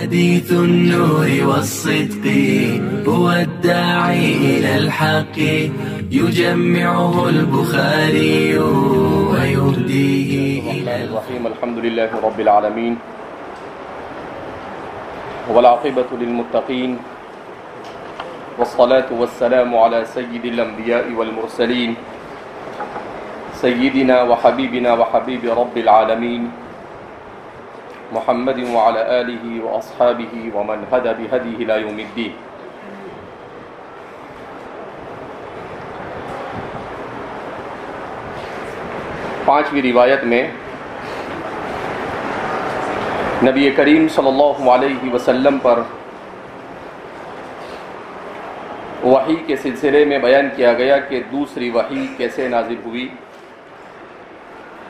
حديث النور والصدق هو الداعي إلى الحق يجمعه البخاري ويهديه إلى الرحيم. الحمد لله رب العالمين والعاقبة للمتقين والصلاة والسلام على سيد الأنبياء والمرسلين سيدنا وحبيبنا وحبيب رب العالمين محمد وعلى آله وأصحابه ومن هدى بهديه إلى يوم الدين. پانچویں روایت میں نبی کریم صلی اللہ علیہ وسلم پر وحی کے سلسلے میں بیان کیا گیا کہ دوسری وحی کیسے نازل ہوئی،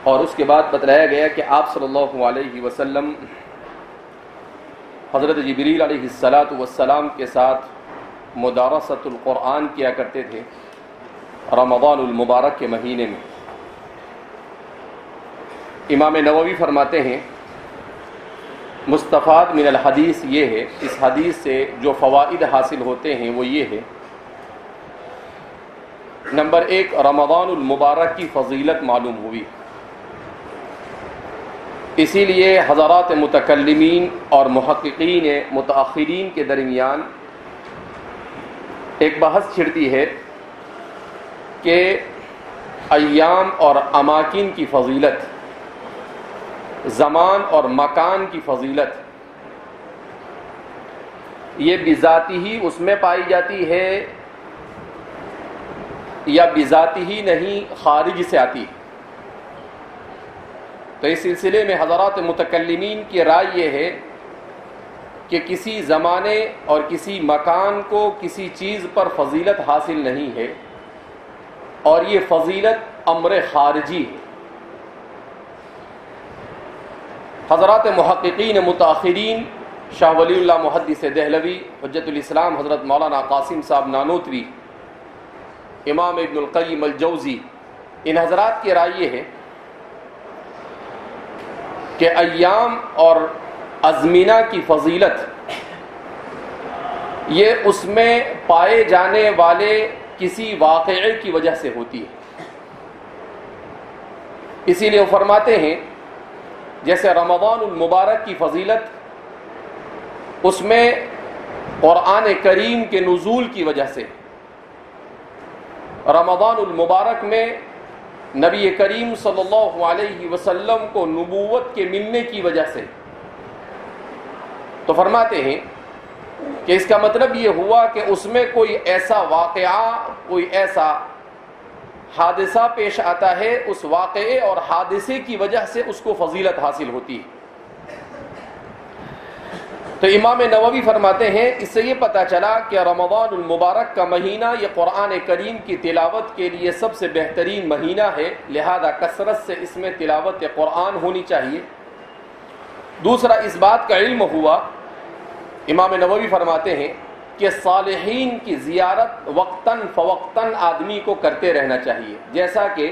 اور اس کے بعد بتلایا گیا کہ آپ صلی اللہ علیہ وسلم حضرت جبریل علیہ السلام کے ساتھ مدارست القرآن کیا کرتے تھے رمضان المبارک کے مہینے میں۔ امام نووی فرماتے ہیں مستفاد من الحدیث یہ ہے، اس حدیث سے جو فوائد حاصل ہوتے ہیں وہ یہ ہے، نمبر ایک، رمضان المبارک کی فضیلت معلوم ہوئی، اسی لیے حضرات متکلمین اور محققین متاخرین کے درمیان ایک بحث چھڑتی ہے کہ ایام اور اماکن کی فضیلت، زمان اور مکان کی فضیلت، یہ بذاتی ہی اس میں پائی جاتی ہے یا بذاتی ہی نہیں خارج سے آتی ہے؟ تو اس سلسلے میں حضرات متکلمین کی رائے یہ ہے کہ کسی زمانے اور کسی مکان کو کسی چیز پر فضیلت حاصل نہیں ہے، اور یہ فضیلت امر خارجی ہے۔ حضرات محققین متاخرین شاہ ولی اللہ محدث دہلوی، حجت الاسلام حضرت مولانا قاسم صاحب نانوتوی، امام ابن القیم الجوزی، ان حضرات کی رائے یہ ہے کہ ایام اور ازمینہ کی فضیلت یہ اس میں پائے جانے والے کسی واقعے کی وجہ سے ہوتی ہے۔ اسی لیے وہ فرماتے ہیں جیسے رمضان المبارک کی فضیلت اس میں قرآن کریم کے نزول کی وجہ سے، رمضان المبارک میں نبی کریم صلی اللہ علیہ وسلم کو نبوت کے ملنے کی وجہ سے، تو فرماتے ہیں کہ اس کا مطلب یہ ہوا کہ اس میں کوئی ایسا واقعہ، کوئی ایسا حادثہ پیش آتا ہے، اس واقعے اور حادثے کی وجہ سے اس کو فضیلت حاصل ہوتی ہے۔ تو امام نووی فرماتے ہیں اس سے یہ پتہ چلا کہ رمضان المبارک کا مہینہ یہ قرآن کریم کی تلاوت کے لیے سب سے بہترین مہینہ ہے، لہذا کثرت سے اس میں تلاوت قرآن ہونی چاہیے۔ دوسرا، اس بات کا علم ہوا، امام نووی فرماتے ہیں کہ صالحین کی زیارت وقتاً فوقتاً آدمی کو کرتے رہنا چاہیے، جیسا کہ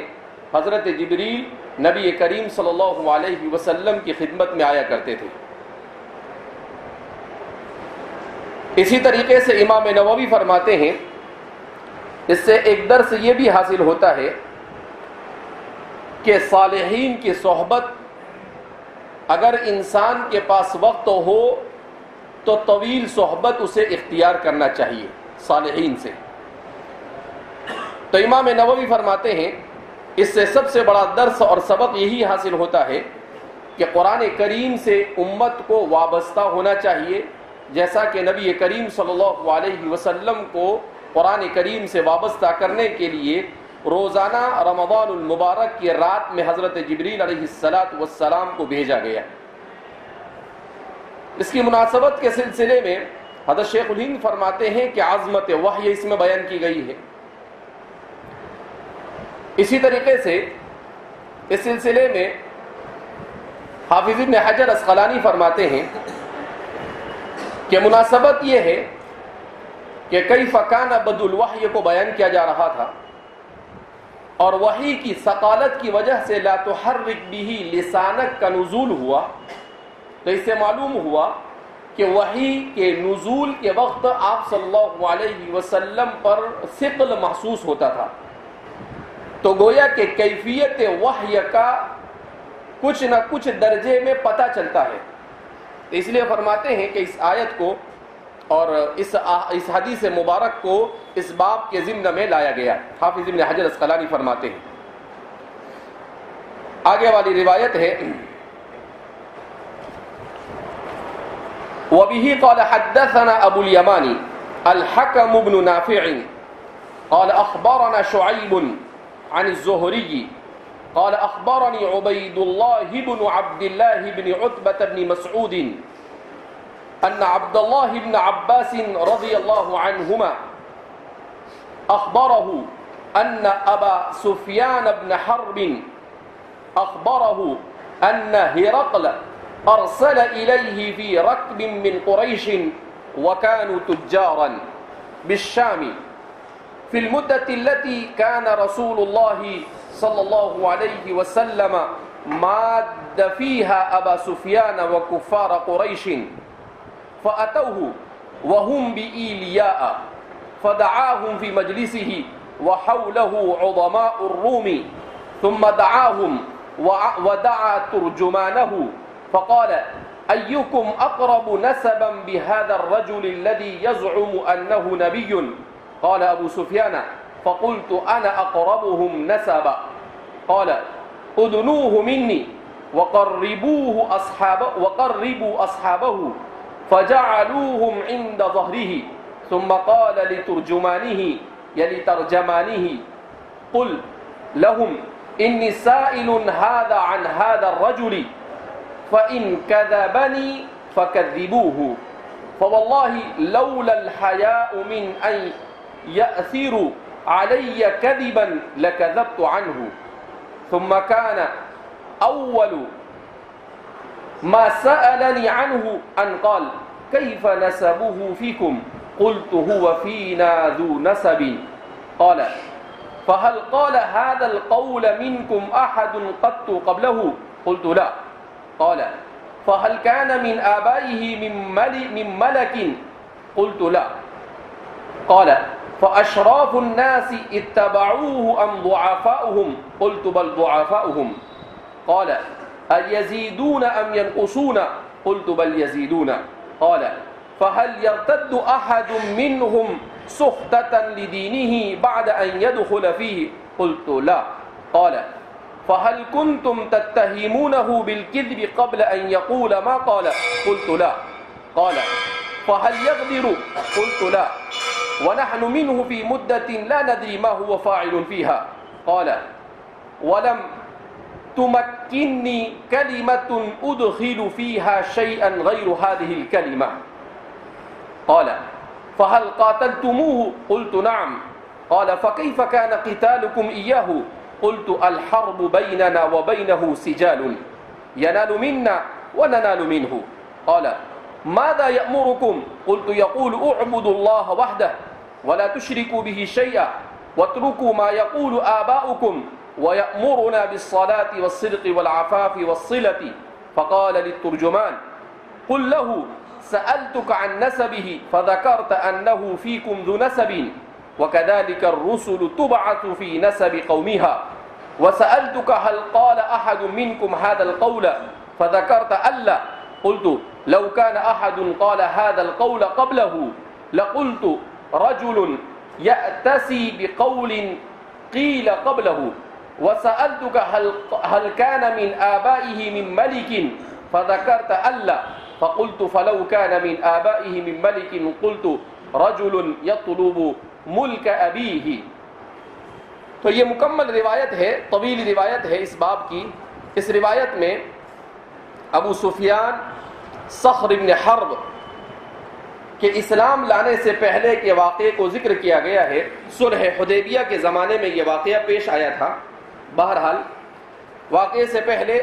حضرت جبریل نبی کریم صلی اللہ علیہ وسلم کی خدمت میں آیا کرتے تھے۔ اسی طریقے سے امام نووی فرماتے ہیں اس سے ایک درس یہ بھی حاصل ہوتا ہے کہ صالحین کی صحبت، اگر انسان کے پاس وقت ہو تو طویل صحبت اسے اختیار کرنا چاہیے صالحین سے۔ تو امام نووی فرماتے ہیں اس سے سب سے بڑا درس اور سبق یہی حاصل ہوتا ہے کہ قرآن کریم سے امت کو وابستہ ہونا چاہیے، جیسا کہ نبی کریم صلی اللہ علیہ وسلم کو قرآن کریم سے وابستہ کرنے کے لیے روزانہ رمضان المبارک کی رات میں حضرت جبریل علیہ السلام کو بھیجا گیا۔ اس کی مناسبت کے سلسلے میں حضرت شیخ الہند فرماتے ہیں کہ عظمت وحی اس میں بیان کی گئی ہے۔ اسی طریقے سے اس سلسلے میں حافظ ابن حجر اسقلانی فرماتے ہیں کہ مناسبت یہ ہے کہ کیف کان بدء الوحی کو بیان کیا جا رہا تھا، اور وحی کی ثقالت کی وجہ سے لا تحرک به لسانک کا نزول ہوا، تو اس سے معلوم ہوا کہ وحی کے نزول کے وقت آپ صلی اللہ علیہ وسلم پر ثقل محسوس ہوتا تھا، تو گویا کہ کیفیت وحی کا کچھ نہ کچھ درجے میں پتہ چلتا ہے۔ اس لیے فرماتے ہیں کہ اس آیت کو اور اس حدیث مبارک کو اس باب کے ضمن میں لایا گیا۔ حافظ ابن حجر اسقلانی فرماتے ہیں، آگے والی روایت ہے، وبه قال حدثنا ابو اليماني الحكم بن نافع قال اخبرنا شعيب عن الزهري قال اخبرني عبيد الله بن عبد الله بن عتبة بن مسعود ان عبد الله بن عباس رضي الله عنهما اخبره ان ابا سفيان بن حرب اخبره ان هرقل أرسل إليه في ركب من قريش وكانوا تجارا بالشام في المدة التي كان رسول الله صلى الله عليه وسلم ماد فيها أبا سفيان وكفار قريش، فأتوه وهم بإيلياء فدعاهم في مجلسه وحوله عظماء الروم، ثم دعاهم ودعا ترجمانه فقال أيكم أقرب نسبا بهذا الرجل الذي يزعم أنه نبي؟ قال أبو سفيان فقلت أنا أقربهم نسبا. قال أدنوه مني وقربوا أصحابه فجعلوهم عند ظهره، ثم قال لترجمانه قل لهم إني سائل هذا عن هذا الرجل فإن كذبني فكذبوه، فوالله لولا الحياء من أن يأثروا علي كذبا لكذبت عنه. ثم كان أول ما سألني عنه أن قال كيف نسبه فيكم؟ قلت هو فينا ذو نسب. قال فهل قال هذا القول منكم أحد قط قبله؟ قلت لا. قال فهل كان من آبائه من ملك؟ قلت لا. قال فأشراف الناس اتبعوه أم ضعفاؤهم؟ قلت بل ضعفاؤهم. قال أيزيدون أم ينقصون؟ قلت بل يزيدون. قال فهل يرتد أحد منهم سخطة لدينه بعد أن يدخل فيه؟ قلت لا. قال فهل كنتم تتهمونه بالكذب قبل أن يقول ما قال؟ قلت لا. قال فهل يغدر؟ قلت لا. ونحن منه في مدة لا ندري ما هو فاعل فيها. قال ولم تمكنني كلمة أدخل فيها شيئا غير هذه الكلمة. قال فهل قاتلتموه؟ قلت نعم. قال فكيف كان قتالكم إياه؟ قلت الحرب بيننا وبينه سجال ينال منا وننال منه. قال ماذا يأمركم؟ قلت يقول اعبدوا الله وحده ولا تشركوا به شيئا واتركوا ما يقول آباؤكم ويأمرنا بالصلاة والصدق والعفاف والصلة. فقال للترجمان قل له سألتك عن نسبه فذكرت أنه فيكم ذو نسب، وكذلك الرسل تبعث في نسب قومها، وسألتك هل قال أحد منكم هذا القول فذكرت ألا. قلت لو كان أحد قال هذا القول قبله لقلت رجل يأتسي بقول قيل قبله. وسألتك هل كان من آبائه من ملك فذكرت ألا. فقلت فلو كان من آبائه من ملك قلت رجل يطلب ملک ابیہ. تو یہ مکمل روایت ہے، طویل روایت ہے اس باب کی. اس روایت میں ابو سفیان صخر بن حرب کہ اسلام لانے سے پہلے کے واقعے کو ذکر کیا گیا ہے. صلح حدیبیہ کے زمانے میں یہ واقعہ پیش آیا تھا. بہرحال واقعے سے پہلے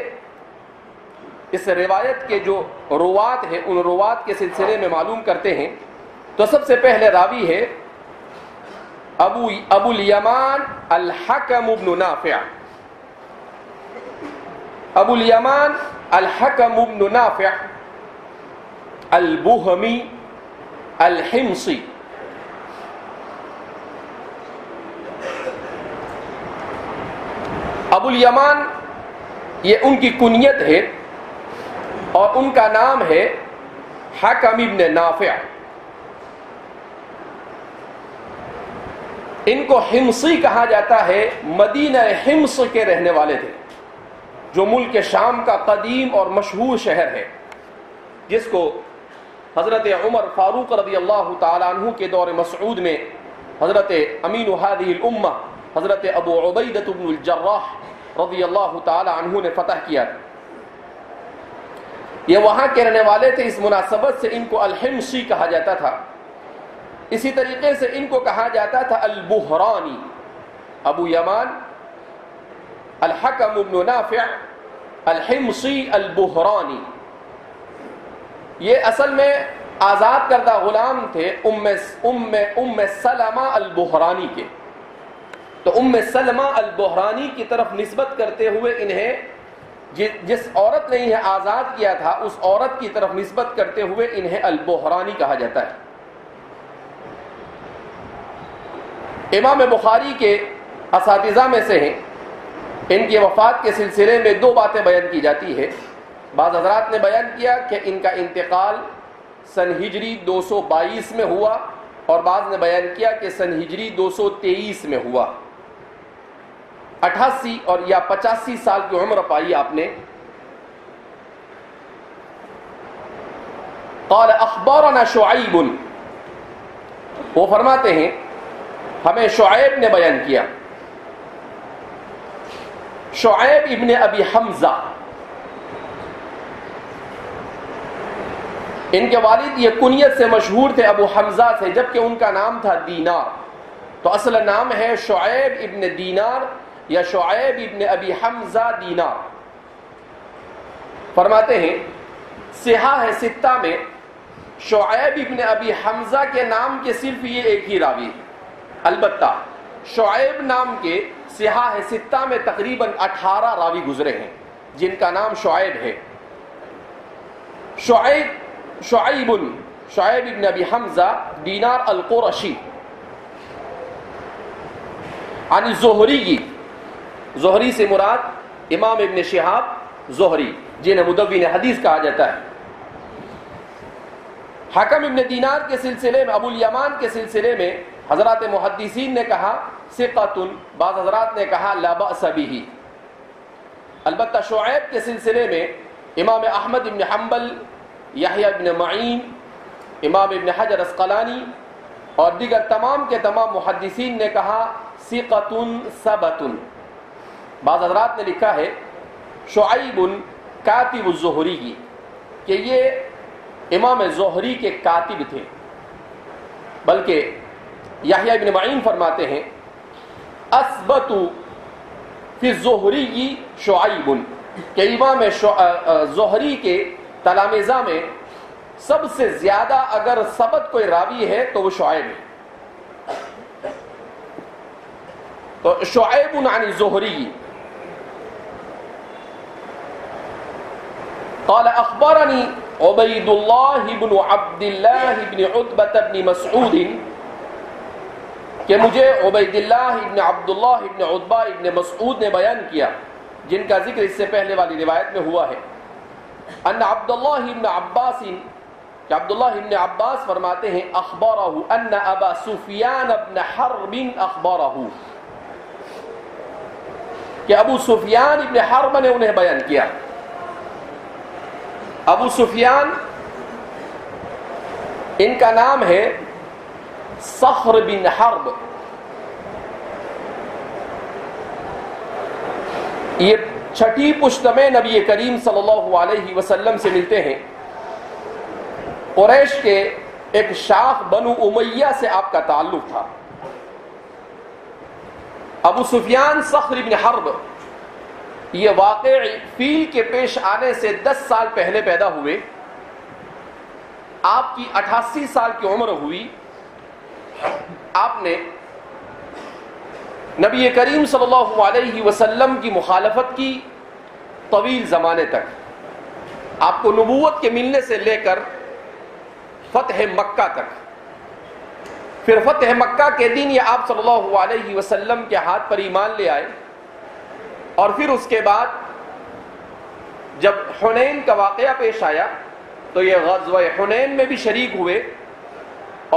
اس روایت کے جو روات ہیں ان روات کے سلسلے میں معلوم کرتے ہیں. تو سب سے پہلے راوی ہے ابو الیمان الحکم بن نافع. ابو الیمان الحکم بن نافع البہمی الحمصی. ابو الیمان یہ ان کی کنیت ہے اور ان کا نام ہے حکم ابن نافع. ان کو حمصی کہا جاتا ہے. مدینہ حمص کے رہنے والے تھے جو ملک شام کا قدیم اور مشہور شہر ہے، جس کو حضرت عمر فاروق رضی اللہ تعالیٰ عنہ کے دور مسعود میں حضرت امین هذه الامہ حضرت ابو عبیدہ بن الجراح رضی اللہ تعالیٰ عنہ نے فتح کیا. یہ وہاں کے رہنے والے تھے، اس مناسبت سے ان کو الحمصی کہا جاتا تھا. اسی طریقے سے ان کو کہا جاتا تھا البحرانی. ابو یمان الحکم ابن نافع الحمصی البحرانی. یہ اصل میں آزاد کردہ غلام تھے ام سلمہ البحرانی کے. تو ام سلمہ البحرانی کی طرف نسبت کرتے ہوئے انہیں جس عورت نے انہیں آزاد کیا تھا اس عورت کی طرف نسبت کرتے ہوئے انہیں البحرانی کہا جاتا ہے. امام بخاری کے اساتذہ میں سے ہیں. ان کی وفات کے سلسلے میں دو باتیں بیان کی جاتی ہے. بعض حضرات نے بیان کیا کہ ان کا انتقال سن ہجری 222 میں ہوا اور بعض نے بیان کیا کہ سن ہجری 223 میں ہوا. 88 اور یا 85 سال کی عمر پائی آپ نے. قال اخبارنا شعیب، وہ فرماتے ہیں ہمیں شعیب نے بیان کیا. شعیب ابن ابی حمزہ، ان کے والد یہ کنیت سے مشہور تھے ابو حمزہ سے، جبکہ ان کا نام تھا دینار. تو اصل نام ہے شعیب ابن دینار یا شعیب ابن ابی حمزہ دینار. فرماتے ہیں صحاح ستہ میں شعیب ابن ابی حمزہ کے نام کے صرف یہ ایک ہی راوی. البتہ شعیب نام کے صحاح ستہ میں تقریباً 18 راوی گزرے ہیں جن کا نام شعیب ہے. شعیب ابن ابی حمزہ دینار القرشی عن الزہری. زہری سے مراد امام ابن شہاب زہری جنہیں مدون حدیث کہا جاتا ہے. حکم ابن دینار کے سلسلے میں، ابو الیمان کے سلسلے میں حضرات محدثین نے کہا ثقۃ، بعض حضرات نے کہا لا بأس بہ. البتہ شعیب کے سلسلے میں امام احمد ابن حنبل، یحییٰ ابن معین، امام ابن حجر اسقلانی اور دیگر تمام کے تمام محدثین نے کہا ثقۃ ثبت. بعض حضرات نے لکھا ہے شعیب کاتب الزہری، کہ یہ امام زہری کے کاتب تھے. بلکہ یحییٰ ابن معین فرماتے ہیں اثبت فی الزہری شعیب، کہ امام زہری کے تلامذہ میں سب سے زیادہ اگر ثبت کوئی راوی ہے تو وہ شعیب ہے. تو شعیب عن الزہری. قال اخبرني عبید اللہ بن عبد اللہ بن عتبہ بن مسعود، کہ مجھے عبید اللہ ابن عبداللہ ابن عتبہ ابن مسعود نے بیان کیا، جن کا ذکر اس سے پہلے والی روایت میں ہوا ہے. ان عبداللہ ابن عباس، کہ عبداللہ ابن عباس فرماتے ہیں اخبرہ ان ابا سفیان ابن حرب اخبرہ، کہ ابو سفیان ابن حرب نے انہیں بیان کیا. ابو سفیان ان کا نام ہے صخر بن حرب. یہ چھٹی پشت میں نبی کریم صلی اللہ علیہ وسلم سے ملتے ہیں. قریش کے ایک شاخ بنو امیہ سے آپ کا تعلق تھا. ابو سفیان صخر بن حرب یہ واقع فیل کے پیش آنے سے 10 سال پہلے پیدا ہوئے. آپ کی 88 سال کی عمر ہوئی. آپ نے نبی کریم صلی اللہ علیہ وسلم کی مخالفت کی طویل زمانے تک. آپ کو نبوت کے ملنے سے لے کر فتح مکہ تک. پھر فتح مکہ کے دن یہ آپ صلی اللہ علیہ وسلم کے ہاتھ پر ایمان لے آئے. اور پھر اس کے بعد جب حنین کا واقعہ پیش آیا تو یہ غزوہ حنین میں بھی شریک ہوئے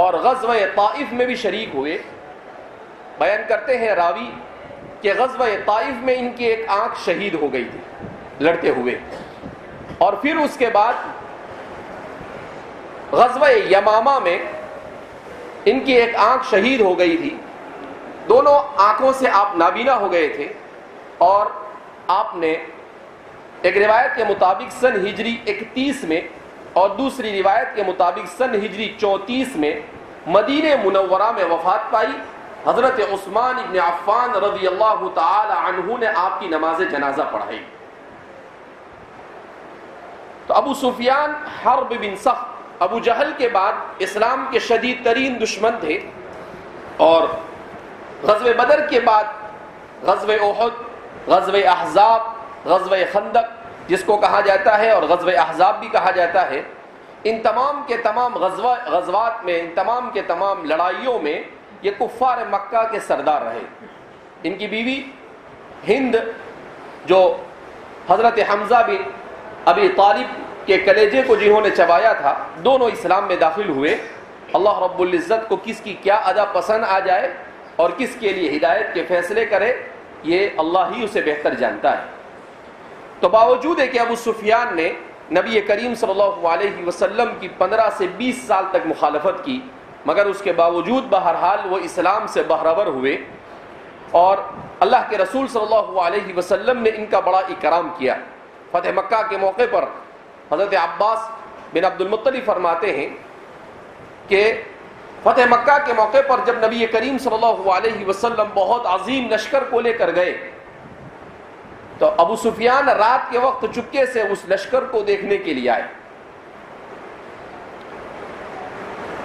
اور غزوہ طائف میں بھی شریک ہوئے. بیان کرتے ہیں راوی کہ غزوہ طائف میں ان کی ایک آنکھ شہید ہو گئی تھی لڑتے ہوئے. اور پھر اس کے بعد غزوہ یمامہ میں ان کی ایک آنکھ شہید ہو گئی تھی. دونوں آنکھوں سے آپ نابینا ہو گئے تھے اور آپ نے ایک روایت کے مطابق سن ہجری 31 میں اور دوسری روایت کے مطابق سن ہجری 34 میں مدینہ منورہ میں وفات پائی. حضرت عثمان ابن عفان رضی اللہ تعالی عنہ نے آپ کی نماز جنازہ پڑھائی. تو ابو سفیان حرب بن سخت ابو جہل کے بعد اسلام کے شدید ترین دشمن تھے. اور غزوہ بدر کے بعد غزوہ احد، غزوہ احزاب، غزوہ خندق جس کو کہا جاتا ہے اور غزوہ احزاب بھی کہا جاتا ہے، ان تمام کے تمام غزوات میں، ان تمام کے تمام لڑائیوں میں یہ کفار مکہ کے سردار رہے. ان کی بیوی ہند جو حضرت حمزہ بن ابی طالب کے کلیجے کو جنہوں نے چبایا تھا، دونوں اسلام میں داخل ہوئے. اللہ رب العزت کو کس کی کیا ادا پسند آ جائے اور کس کے لیے ہدایت کے فیصلے کرے یہ اللہ ہی اسے بہتر جانتا ہے. تو باوجود ہے کہ ابو سفیان نے نبی کریم صلی اللہ علیہ وسلم کی 15 سے 20 سال تک مخالفت کی، مگر اس کے باوجود بہرحال وہ اسلام سے بہرور ہوئے اور اللہ کے رسول صلی اللہ علیہ وسلم نے ان کا بڑا اکرام کیا. فتح مکہ کے موقع پر حضرت عباس بن عبد المطلب فرماتے ہیں کہ فتح مکہ کے موقع پر جب نبی کریم صلی اللہ علیہ وسلم بہت عظیم لشکر کو لے کر گئے تو ابو سفیان رات کے وقت چپکے سے اس لشکر کو دیکھنے کے لیے آئے.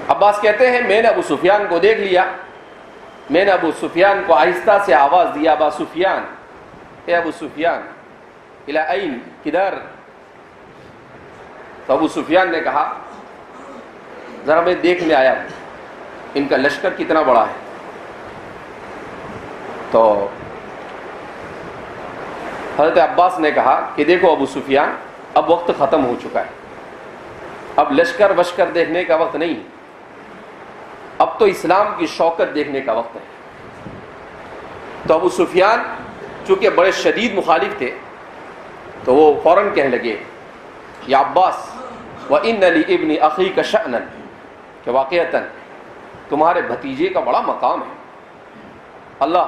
عباس کہتے ہیں میں نے ابو سفیان کو دیکھ لیا. میں نے ابو سفیان کو آہستہ سے آواز دیا، ابا سفیان، اے ابو سفیان، الی این، کدھر؟ تو ابو سفیان نے کہا ذرا میں دیکھنے آیا ہوں ان کا لشکر کتنا بڑا ہے. تو حضرت عباس نے کہا کہ دیکھو ابو سفیان، اب وقت ختم ہو چکا ہے، اب لشکر وشکر دیکھنے کا وقت نہیں، اب تو اسلام کی شوکت دیکھنے کا وقت ہے. تو ابو سفیان چونکہ بڑے شدید مخالف تھے تو وہ فوراً کہنے لگے یا عباس وَإِنَّ لِإِبْنِ أَخِيكَ شَأْنًا، کہ واقعتاً تمہارے بھتیجے کا بڑا مقام ہے، اللہ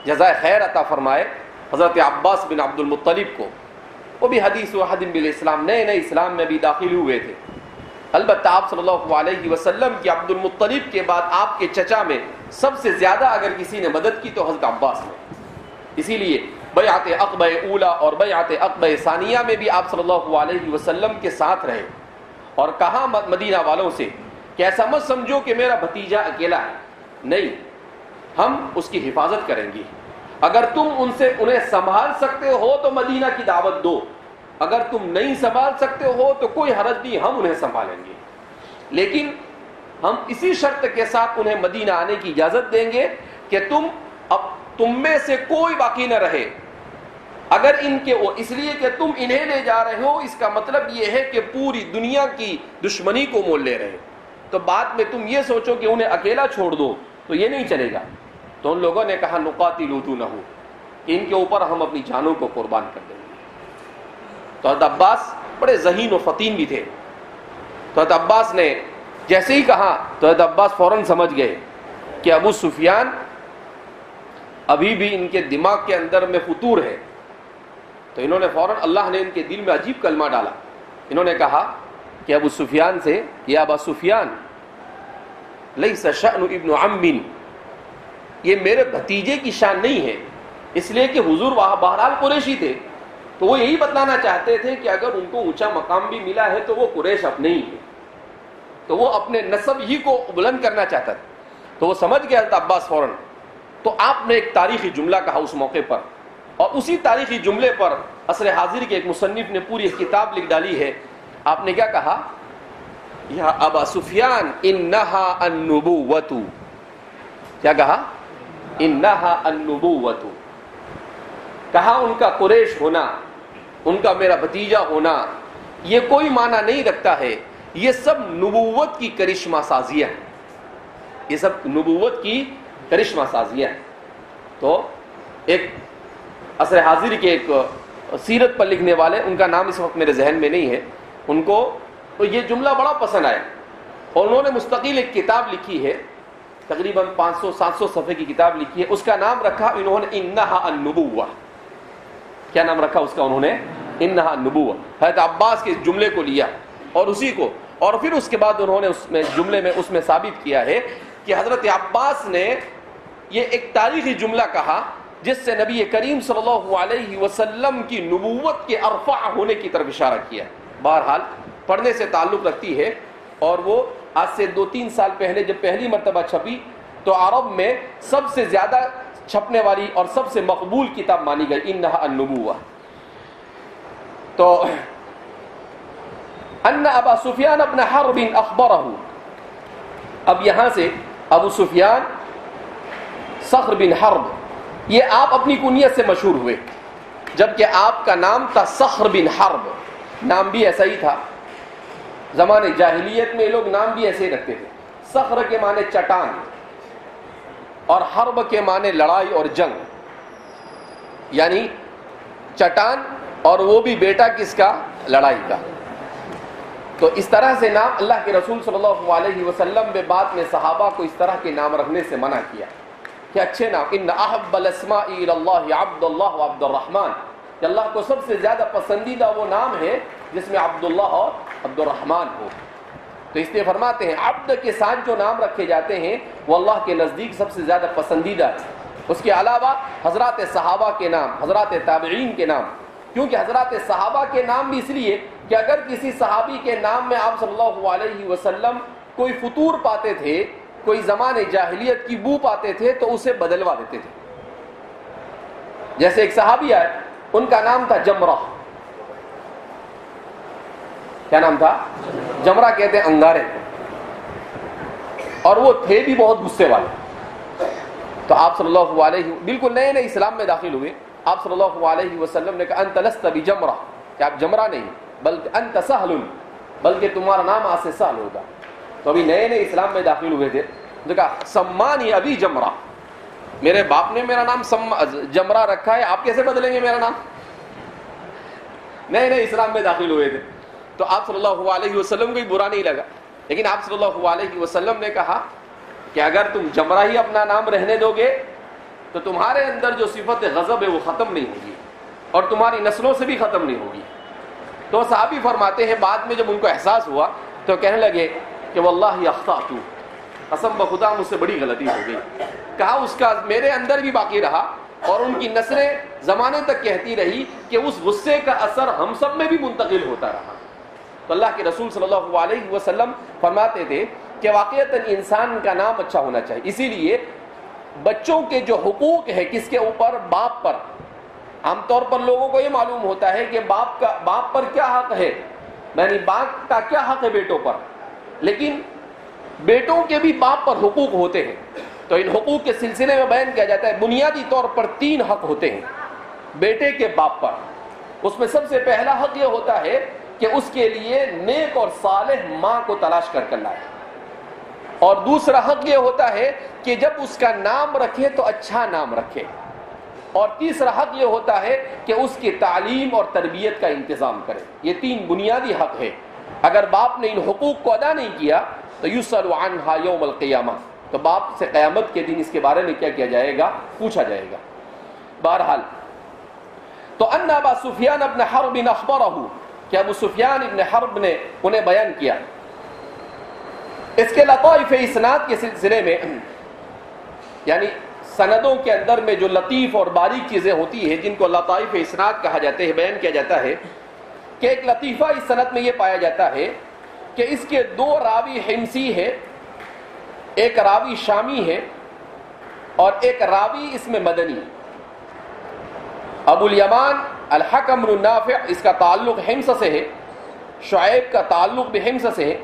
جزائے خیر عطا فرمائے. حضرت عباس بن عبد المطلب کو، وہ بھی حدیث و حدیم بالاسلام، نئے نئے اسلام میں بھی داخل ہوئے تھے. البتہ آپ صلی اللہ علیہ وسلم کی عبد المطلب کے بعد آپ کے چچا میں سب سے زیادہ اگر کسی نے مدد کی تو حضرت عباس نے. اسی لیے بیعت عقبہ اولا اور بیعت عقبہ ثانیہ میں بھی آپ صلی اللہ علیہ وسلم کے ساتھ رہے اور کہا مدینہ والوں سے کہ ایسا مت سمجھو کہ میرا بھتیجا اکیلا ہے، نہیں، ہم اس کی حفاظت کریں گے. اگر تم انہیں سنبھال سکتے ہو تو مدینہ کی دعوت دو، اگر تم نہیں سنبھال سکتے ہو تو کوئی حرج نہیں، ہم انہیں سنبھالیں گے، لیکن ہم اسی شرط کے ساتھ انہیں مدینہ آنے کی اجازت دیں گے کہ تم میں سے کوئی باقی نہ رہے. اگر اس لیے کہ تم انہیں لے جا رہے ہو اس کا مطلب یہ ہے کہ پوری دنیا کی دشمنی کو مول لے رہے، تو بعد میں تم یہ سوچو کہ انہیں اکیلا چھوڑ دو تو یہ نہیں چلے گا. تو ان لوگوں نے کہا نقاتل دونہ، کہ ان کے اوپر ہم اپنی جانوں کو قربان کر دیں گے. تو حضرت عباس بڑے ذہین و فطین بھی تھے. تو حضرت عباس نے جیسے ہی کہا تو حضرت عباس فوراً سمجھ گئے کہ ابو سفیان ابھی بھی ان کے دماغ کے اندر میں فطور ہے. تو انہوں نے فوراً، اللہ نے ان کے دل میں عجیب کلمہ ڈالا. انہوں نے کہا کہ ابو سفیان سے، یا ابا سفیان لیس شأن ابن عم، یہ میرے بھتیجے کی شان نہیں ہے. اس لیے کہ حضور وہاں بہرحال قریشی تھے تو وہ یہی بتلانا چاہتے تھے کہ اگر ان کو اونچا مقام بھی ملا ہے تو وہ قریش اپنے ہی ہے، تو وہ اپنے نسب ہی کو بلند کرنا چاہتا تھا. تو وہ سمجھ گیا حضرت عباس فوراً. تو آپ نے ایک تاریخی جملہ کہا اس موقع پر، اور اسی تاریخی جملے پر عصر حاضر کے ایک مصنف نے پوری کتاب لکھ ڈالی ہے. آپ نے کیا کہا یا ابا سفیان انہا النبوۃ، کیا کہا؟ انہا النبوۃ، کہا ان کا قریش ہونا، ان کا میرا بھتیجا ہونا یہ کوئی معنی نہیں رکھتا ہے، یہ سب نبوت کی کرشمہ سازیاں ہیں، یہ سب نبوت کی کرشمہ سازیاں ہیں۔ تو ایک عصر حاضر کے ایک سیرت پر لکھنے والے، ان کا نام اس وقت میرے ذہن میں نہیں ہے، ان کو تو یہ جملہ بڑا پسند آیا اور انہوں نے مستقل ایک کتاب لکھی ہے، تقریباً 500-700 صفحے کی کتاب لکھی ہے، اس کا نام رکھا انہوں نے انہا النبوہ۔ کیا نام رکھا اس کا انہوں نے؟ انہا النبوہ۔ حضرت عباس کے جملے کو لیا اور اسی کو، اور پھر اس کے بعد انہوں نے اس میں جملے میں اس میں ثابت کیا ہے کہ حضرت عباس نے یہ ایک تاریخی جملہ کہا جس سے نبی کریم صلی اللہ علیہ وسلم کی نبوت کے ارفع ہونے کی طرف اشارہ کیا۔ بہرحال پڑھنے سے تعلق رکھتی ہے، اور وہ آج سے 2-3 سال پہلے جب پہلی مرتبہ چھپی تو عرب میں سب سے زیادہ چھپنے والی اور سب سے مقبول کتاب مانی گئی، انہا النبوہ۔ تو ان ابا سفیان ابن حرب اخبرہ، اب یہاں سے ابو سفیان صخر بن حرب، یہ آپ اپنی کنیت سے مشہور ہوئے، جبکہ آپ کا نام تھا صخر بن حرب، نام بھی ایسا ہی تھا۔ زمانے جاہلیت میں لوگ نام بھی ایسے ہی رکھتے تھے، صخر کے معنی چٹان اور حرب کے معنی لڑائی اور جنگ، یعنی چٹان اور وہ بھی بیٹا کس کا؟ لڑائی کا۔ تو اس طرح سے نام اللہ کے رسول صلی اللہ علیہ وسلم نے بعد میں صحابہ کو اس طرح کے نام رکھنے سے منع کیا کہ اچھے نام، ان احب الاسماء الی اللہ عبد اللہ و عبد الرحمن، کہ اللہ کو سب سے زیادہ پسندیدہ وہ نام ہے جس میں عبداللہ اور عبد الرحمن ہو۔ تو اس لیے فرماتے ہیں عبد کے ساتھ جو نام رکھے جاتے ہیں وہ اللہ کے نزدیک سب سے زیادہ پسندیدہ ہے۔ اس کے علاوہ حضرات صحابہ کے نام، حضرات تابعین کے نام، کیونکہ حضرات صحابہ کے نام بھی اس لیے کہ اگر کسی صحابی کے نام میں آپ صلی اللہ علیہ وسلم کوئی فطور پاتے تھے، کوئی زمانے جاہلیت کی بو پاتے تھے تو اسے بدلوا دیتے تھے۔ جیسے ایک صحابی آئے، ان کا نام تھا جمرہ، کیا نام تھا؟ جمرہ کہتے ہیں انگارے، اور وہ تھے بھی بہت غصے والے۔ تو آپ صلی اللہ علیہ بالکل نئے نئے اسلام میں داخل ہوئے، آپ صلی اللہ علیہ وسلم نے کہا انت لست بجمرہ، کہ آپ جمرہ نہیں بلکہ انت سہل، بلکہ تمہارا نام آج سے سہل ہوگا۔ تو ابھی نئے نئے اسلام میں داخل ہوئے تھے، تو کہا سمانی ابھی جمرہ، میرے باپ نے میرا نام جمرہ رکھا ہے، آپ کیسے بدلیں گے میرا نام؟ نئے نئے اسلام میں داخل ہوئے تھے۔ تو آپ صلی اللہ علیہ وسلم کو برا نہیں لگا، لیکن آپ صلی اللہ علیہ وسلم نے کہا کہ اگر تم جمرہ ہی اپنا نام رہنے دو گے تو تمہارے اندر جو صفت غضب ہے وہ ختم نہیں ہوگی اور تمہاری نسلوں سے بھی ختم نہیں ہوگی۔ تو صحابی فرماتے ہیں بعد میں جب ان کو احساس ہوا تو کہنے لگے کہ واللہ اخطأت، قسم بخدا مجھ سے بڑی غلطی ہو گئی۔ کہا اس کا میرے اندر بھی باقی رہا اور ان کی نسلیں زمانے تک کہتی رہی کہ اس غصے کا اثر ہم سب میں بھی منتقل ہوتا رہا۔ تو اللہ کے رسول صلی اللہ علیہ وسلم فرماتے تھے کہ واقعتاً انسان کا نام اچھا ہونا چاہیے، اسی لیے بچوں کے جو حقوق ہے کس کے اوپر؟ باپ پر۔ عام طور پر لوگوں کو یہ معلوم ہوتا ہے کہ باپ پر کیا حق ہے، یعنی باپ کا کیا حق ہے بیٹوں پر، لیکن بیٹوں کے بھی باپ پر حقوق ہوتے ہیں۔ تو ان حقوق کے سلسلے میں بیان کیا جاتا ہے بنیادی طور پر 3 حق ہوتے ہیں بیٹے کے باپ پر۔ اس میں سب سے پہلا حق یہ ہوتا ہے کہ اس کے لیے نیک اور صالح ماں کو تلاش کر لائے، اور دوسرا حق یہ ہوتا ہے کہ جب اس کا نام رکھے تو اچھا نام رکھے، اور تیسرا حق یہ ہوتا ہے کہ اس کی تعلیم اور تربیت کا انتظام کرے۔ یہ 3 بنیادی حق ہے۔ اگر باپ نے ان حقوق کو ادا نہیں کیا تو یسأل عنہا یوم القیامہ، تو باپ سے قیامت کے دن اس کے بارے میں کیا کیا جائے گا؟ پوچھا جائے گا۔ بہرحال تو ان ابا سفیان ابن حرب اخبرہ، کہ ابو سفیان ابن حرب نے انہیں بیان کیا۔ اس کے لطائف اسناد کے سلسلے میں، یعنی سندوں کے اندر میں جو لطیف اور باریک چیزیں ہوتی ہیں جن کو لطائف اسناد کہا جاتا ہے، بیان کیا جاتا ہے کہ ایک لطیفہ اس سند میں یہ پایا جاتا ہے کہ اس کے 2 راوی حمصی ہیں، ایک راوی شامی ہے اور ایک راوی اس میں مدنی۔ ابو الیمان الحکم بن نافع، اس کا تعلق حمص سے ہے، شعیب کا تعلق بھی حمص سے ہے،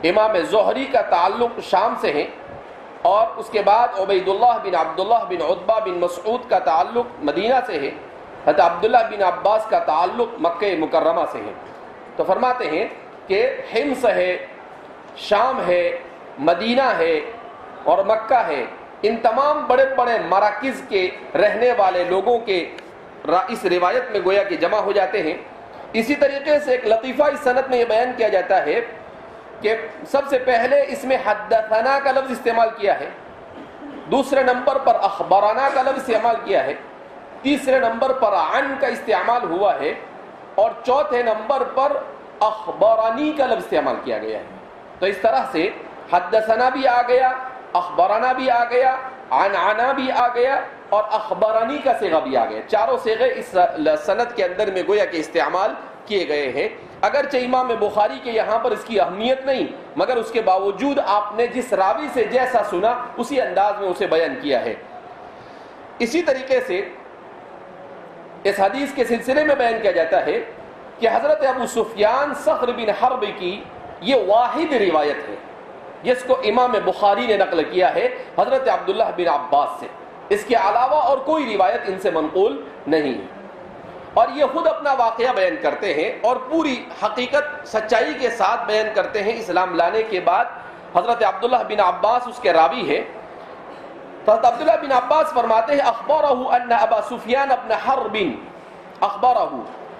امام زہری کا تعلق شام سے ہے، اور اس کے بعد عبید اللہ بن عبداللہ بن عتبہ بن مسعود کا تعلق مدینہ سے ہے، حضرت عبداللہ بن عباس کا تعلق مکہ مکرمہ سے ہے۔ تو فرماتے ہیں کہ حمص ہے، شام ہے، مدینہ ہے اور مکہ ہے، ان تمام بڑے بڑے مراکز کے رہنے والے لوگوں کے اس روایت میں گویا کہ جمع ہو جاتے ہیں۔ اسی طریقے سے ایک لطیفہ اس سند میں یہ بیان کیا جاتا ہے کہ سب سے پہلے اس میں حدثنا کا لفظ استعمال کیا ہے، دوسرے نمبر پر اخبرنا کا لفظ استعمال کیا ہے، تیسرے نمبر پر عن کا استعمال ہوا ہے، اور چوتھے نمبر پر اخبرانی کا لفظ استعمال کیا گیا ہے۔ تو اس طرح سے حدثنا بھی آ گیا، اخبرنا بھی آ گیا، عنعنا بھی آ گیا اور اخبرانی کا صیغہ بھی آ گیا۔ چاروں صیغے اس سند کے اندر میں گویا کہ استعمال کیے گئے ہیں۔ اگرچہ امام بخاری کے یہاں پر اس کی اہمیت نہیں، مگر اس کے باوجود آپ نے جس راوی سے جیسا سنا اسی انداز میں اسے بیان کیا ہے۔ اسی طریقے سے اس حدیث کے سلسلے میں بیان کیا جاتا ہے کہ حضرت ابو سفیان صخر بن حرب کی یہ واحد روایت ہے جس کو امام بخاری نے نقل کیا ہے حضرت عبداللہ بن عباس سے، اس کے علاوہ اور کوئی روایت ان سے منقول نہیں ہے۔ اور یہ خود اپنا واقعہ بیان کرتے ہیں اور پوری حقیقت سچائی کے ساتھ بیان کرتے ہیں۔ اسلام لانے کے بعد حضرت عبداللہ بن عباس اس کے راوی ہے۔ حضرت عبداللہ بن عباس فرماتے ہیں اخبرہ ان ابا سفیان بن حرب، اخبرہ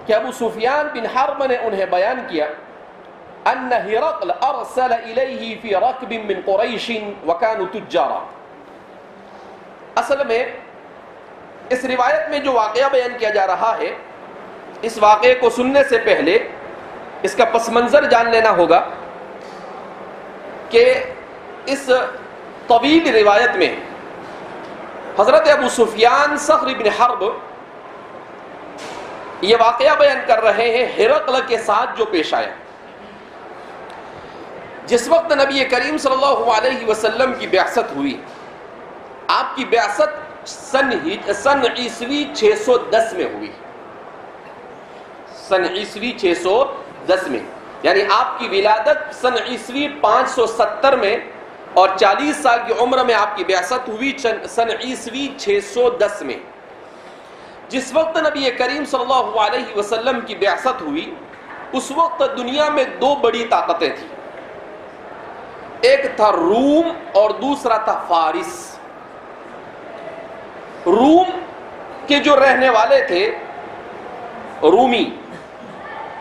کہ ابو سفیان بن حرب نے انہیں بیان کیا ان ہرقل ارسل الیہ فی رکب من قریش وکانوا تجارا۔ اصل میں اس روایت میں جو واقعہ بیان کیا جا رہا ہے، اس واقعے کو سننے سے پہلے اس کا پس منظر جان لینا ہوگا کہ اس طویل روایت میں حضرت ابو سفیان صخر بن حرب یہ واقعہ بیان کر رہے ہیں ہرقل کے ساتھ جو پیش آیا۔ جس وقت نبی کریم صلی اللہ علیہ وسلم کی بعثت ہوئی، آپ کی بعثت سن عیسوی 610 میں ہوئی، سن عیسوی 610 میں، یعنی آپ کی ولادت سن عیسوی 570 میں اور 40 سال کی عمر میں آپ کی بعثت ہوئی سن عیسوی 610 میں۔ جس وقت نبی کریم صلی اللہ علیہ وسلم کی بعثت ہوئی اس وقت دنیا میں دو بڑی طاقتیں تھیں، ایک تھا روم اور دوسرا تھا فارس۔ روم کے جو رہنے والے تھے رومی،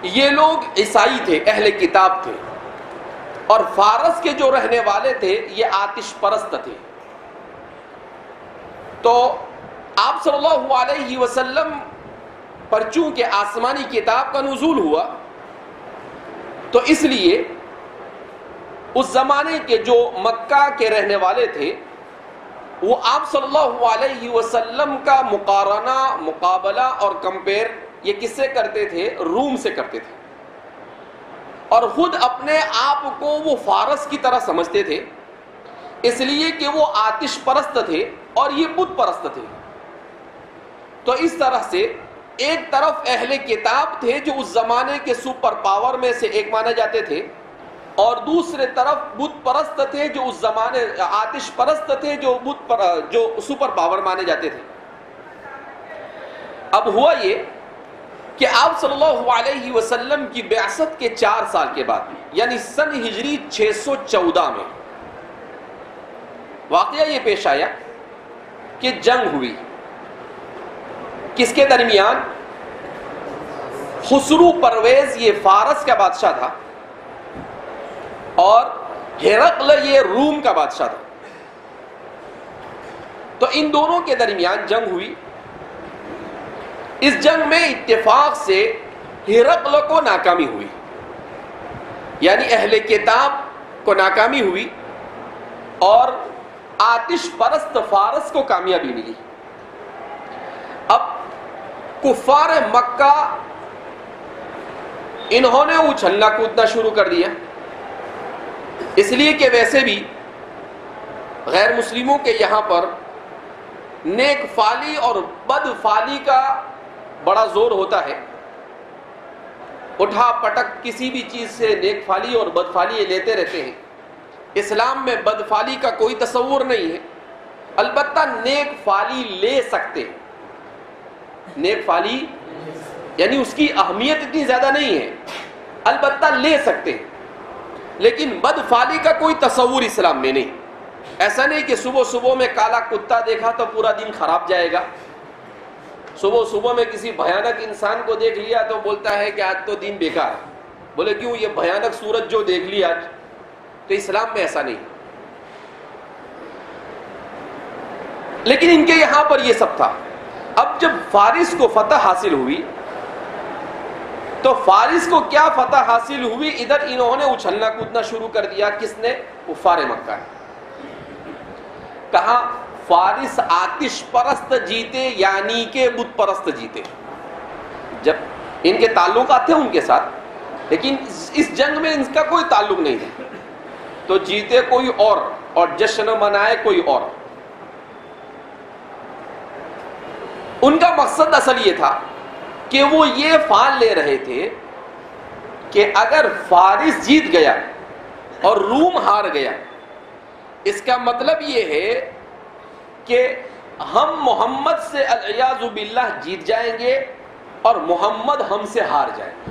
یہ لوگ عیسائی تھے، اہل کتاب تھے، اور فارس کے جو رہنے والے تھے یہ آتش پرست تھے۔ تو آپ صلی اللہ علیہ وسلم پر چونکہ آسمانی کتاب کا نزول ہوا تو اس لیے اس زمانے کے جو مکہ کے رہنے والے تھے وہ آپ صلی اللہ علیہ وسلم کا مقارنہ، مقابلہ اور کمپیر یہ کس سے کرتے تھے؟ روم سے کرتے تھے، اور خود اپنے آپ کو وہ فارس کی طرح سمجھتے تھے، اس لیے کہ وہ آتش پرست تھے اور یہ بت پرست تھے۔ تو اس طرح سے ایک طرف اہل کتاب تھے جو اس زمانے کے سپر پاور میں سے ایک مانے جاتے تھے، اور دوسرے طرف بت پرست تھے جو اس زمانے آتش پرست تھے جو سپر پاور مانے جاتے تھے۔ اب ہوا یہ کہ آپ صلی اللہ علیہ وسلم کی بعثت کے 4 سال کے بعد یعنی سن ہجری 614 میں واقعہ یہ پیش آیا کہ جنگ ہوئی۔ کس کے درمیان؟ خسرو پرویز یہ فارس کا بادشاہ تھا اور ہرقل یہ روم کا بادشاہ تھا۔ تو ان دونوں کے درمیان جنگ ہوئی۔ اس جنگ میں اتفاق سے ہرقل کو ناکامی ہوئی، یعنی اہل کتاب کو ناکامی ہوئی اور آتش پرست فارس کو کامیابی ملی۔ اب کفار مکہ انہوں نے اچھلنا کودنا شروع کر دیا، اس لیے کہ ویسے بھی غیر مسلموں کے یہاں پر نیک فالی اور بد فالی کا بڑا زور ہوتا ہے۔ اٹھا پٹک کسی بھی چیز سے نیک فالی اور بدفالی لیتے رہتے ہیں. اسلام میں بدفالی کا کوئی تصور نہیں ہے. البتہ نیک فالی لے سکتے ہیں. نیک فالی یعنی اس کی اہمیت اتنی زیادہ نہیں ہے, البتہ لے سکتے ہیں. لیکن بدفالی کا کوئی تصور اسلام میں نہیں. ایسا نہیں کہ صبح صبح میں کالا کتا دیکھا تو پورا دن خراب جائے گا, صبح صبح میں کسی بھیانک انسان کو دیکھ لیا تو بولتا ہے کہ آج تو دن بیکار ہے. بولے کیوں؟ یہ بھیانک صورت جو دیکھ لی آج. تو اسلام میں ایسا نہیں. لیکن ان کے یہاں پر یہ سب تھا. اب جب فارس کو فتح حاصل ہوئی تو فارس کو کیا فتح حاصل ہوئی, ادھر انہوں نے اچھلنا کودنا شروع کر دیا. کس نے؟ کفار مکہ نے. کہا فارس آتش پرست جیتے یعنی کہ بت پرست جیتے. جب ان کے تعلقات تھے ان کے ساتھ, لیکن اس جنگ میں ان کا کوئی تعلق نہیں تھا, تو جیتے کوئی اور جشن منائے کوئی اور. ان کا مقصد اصل یہ تھا کہ وہ یہ فال لے رہے تھے کہ اگر فارس جیت گیا اور روم ہار گیا, اس کا مطلب یہ ہے کہ ہم محمد سے العیاذ باللہ جیت جائیں گے اور محمد ہم سے ہار جائیں گے.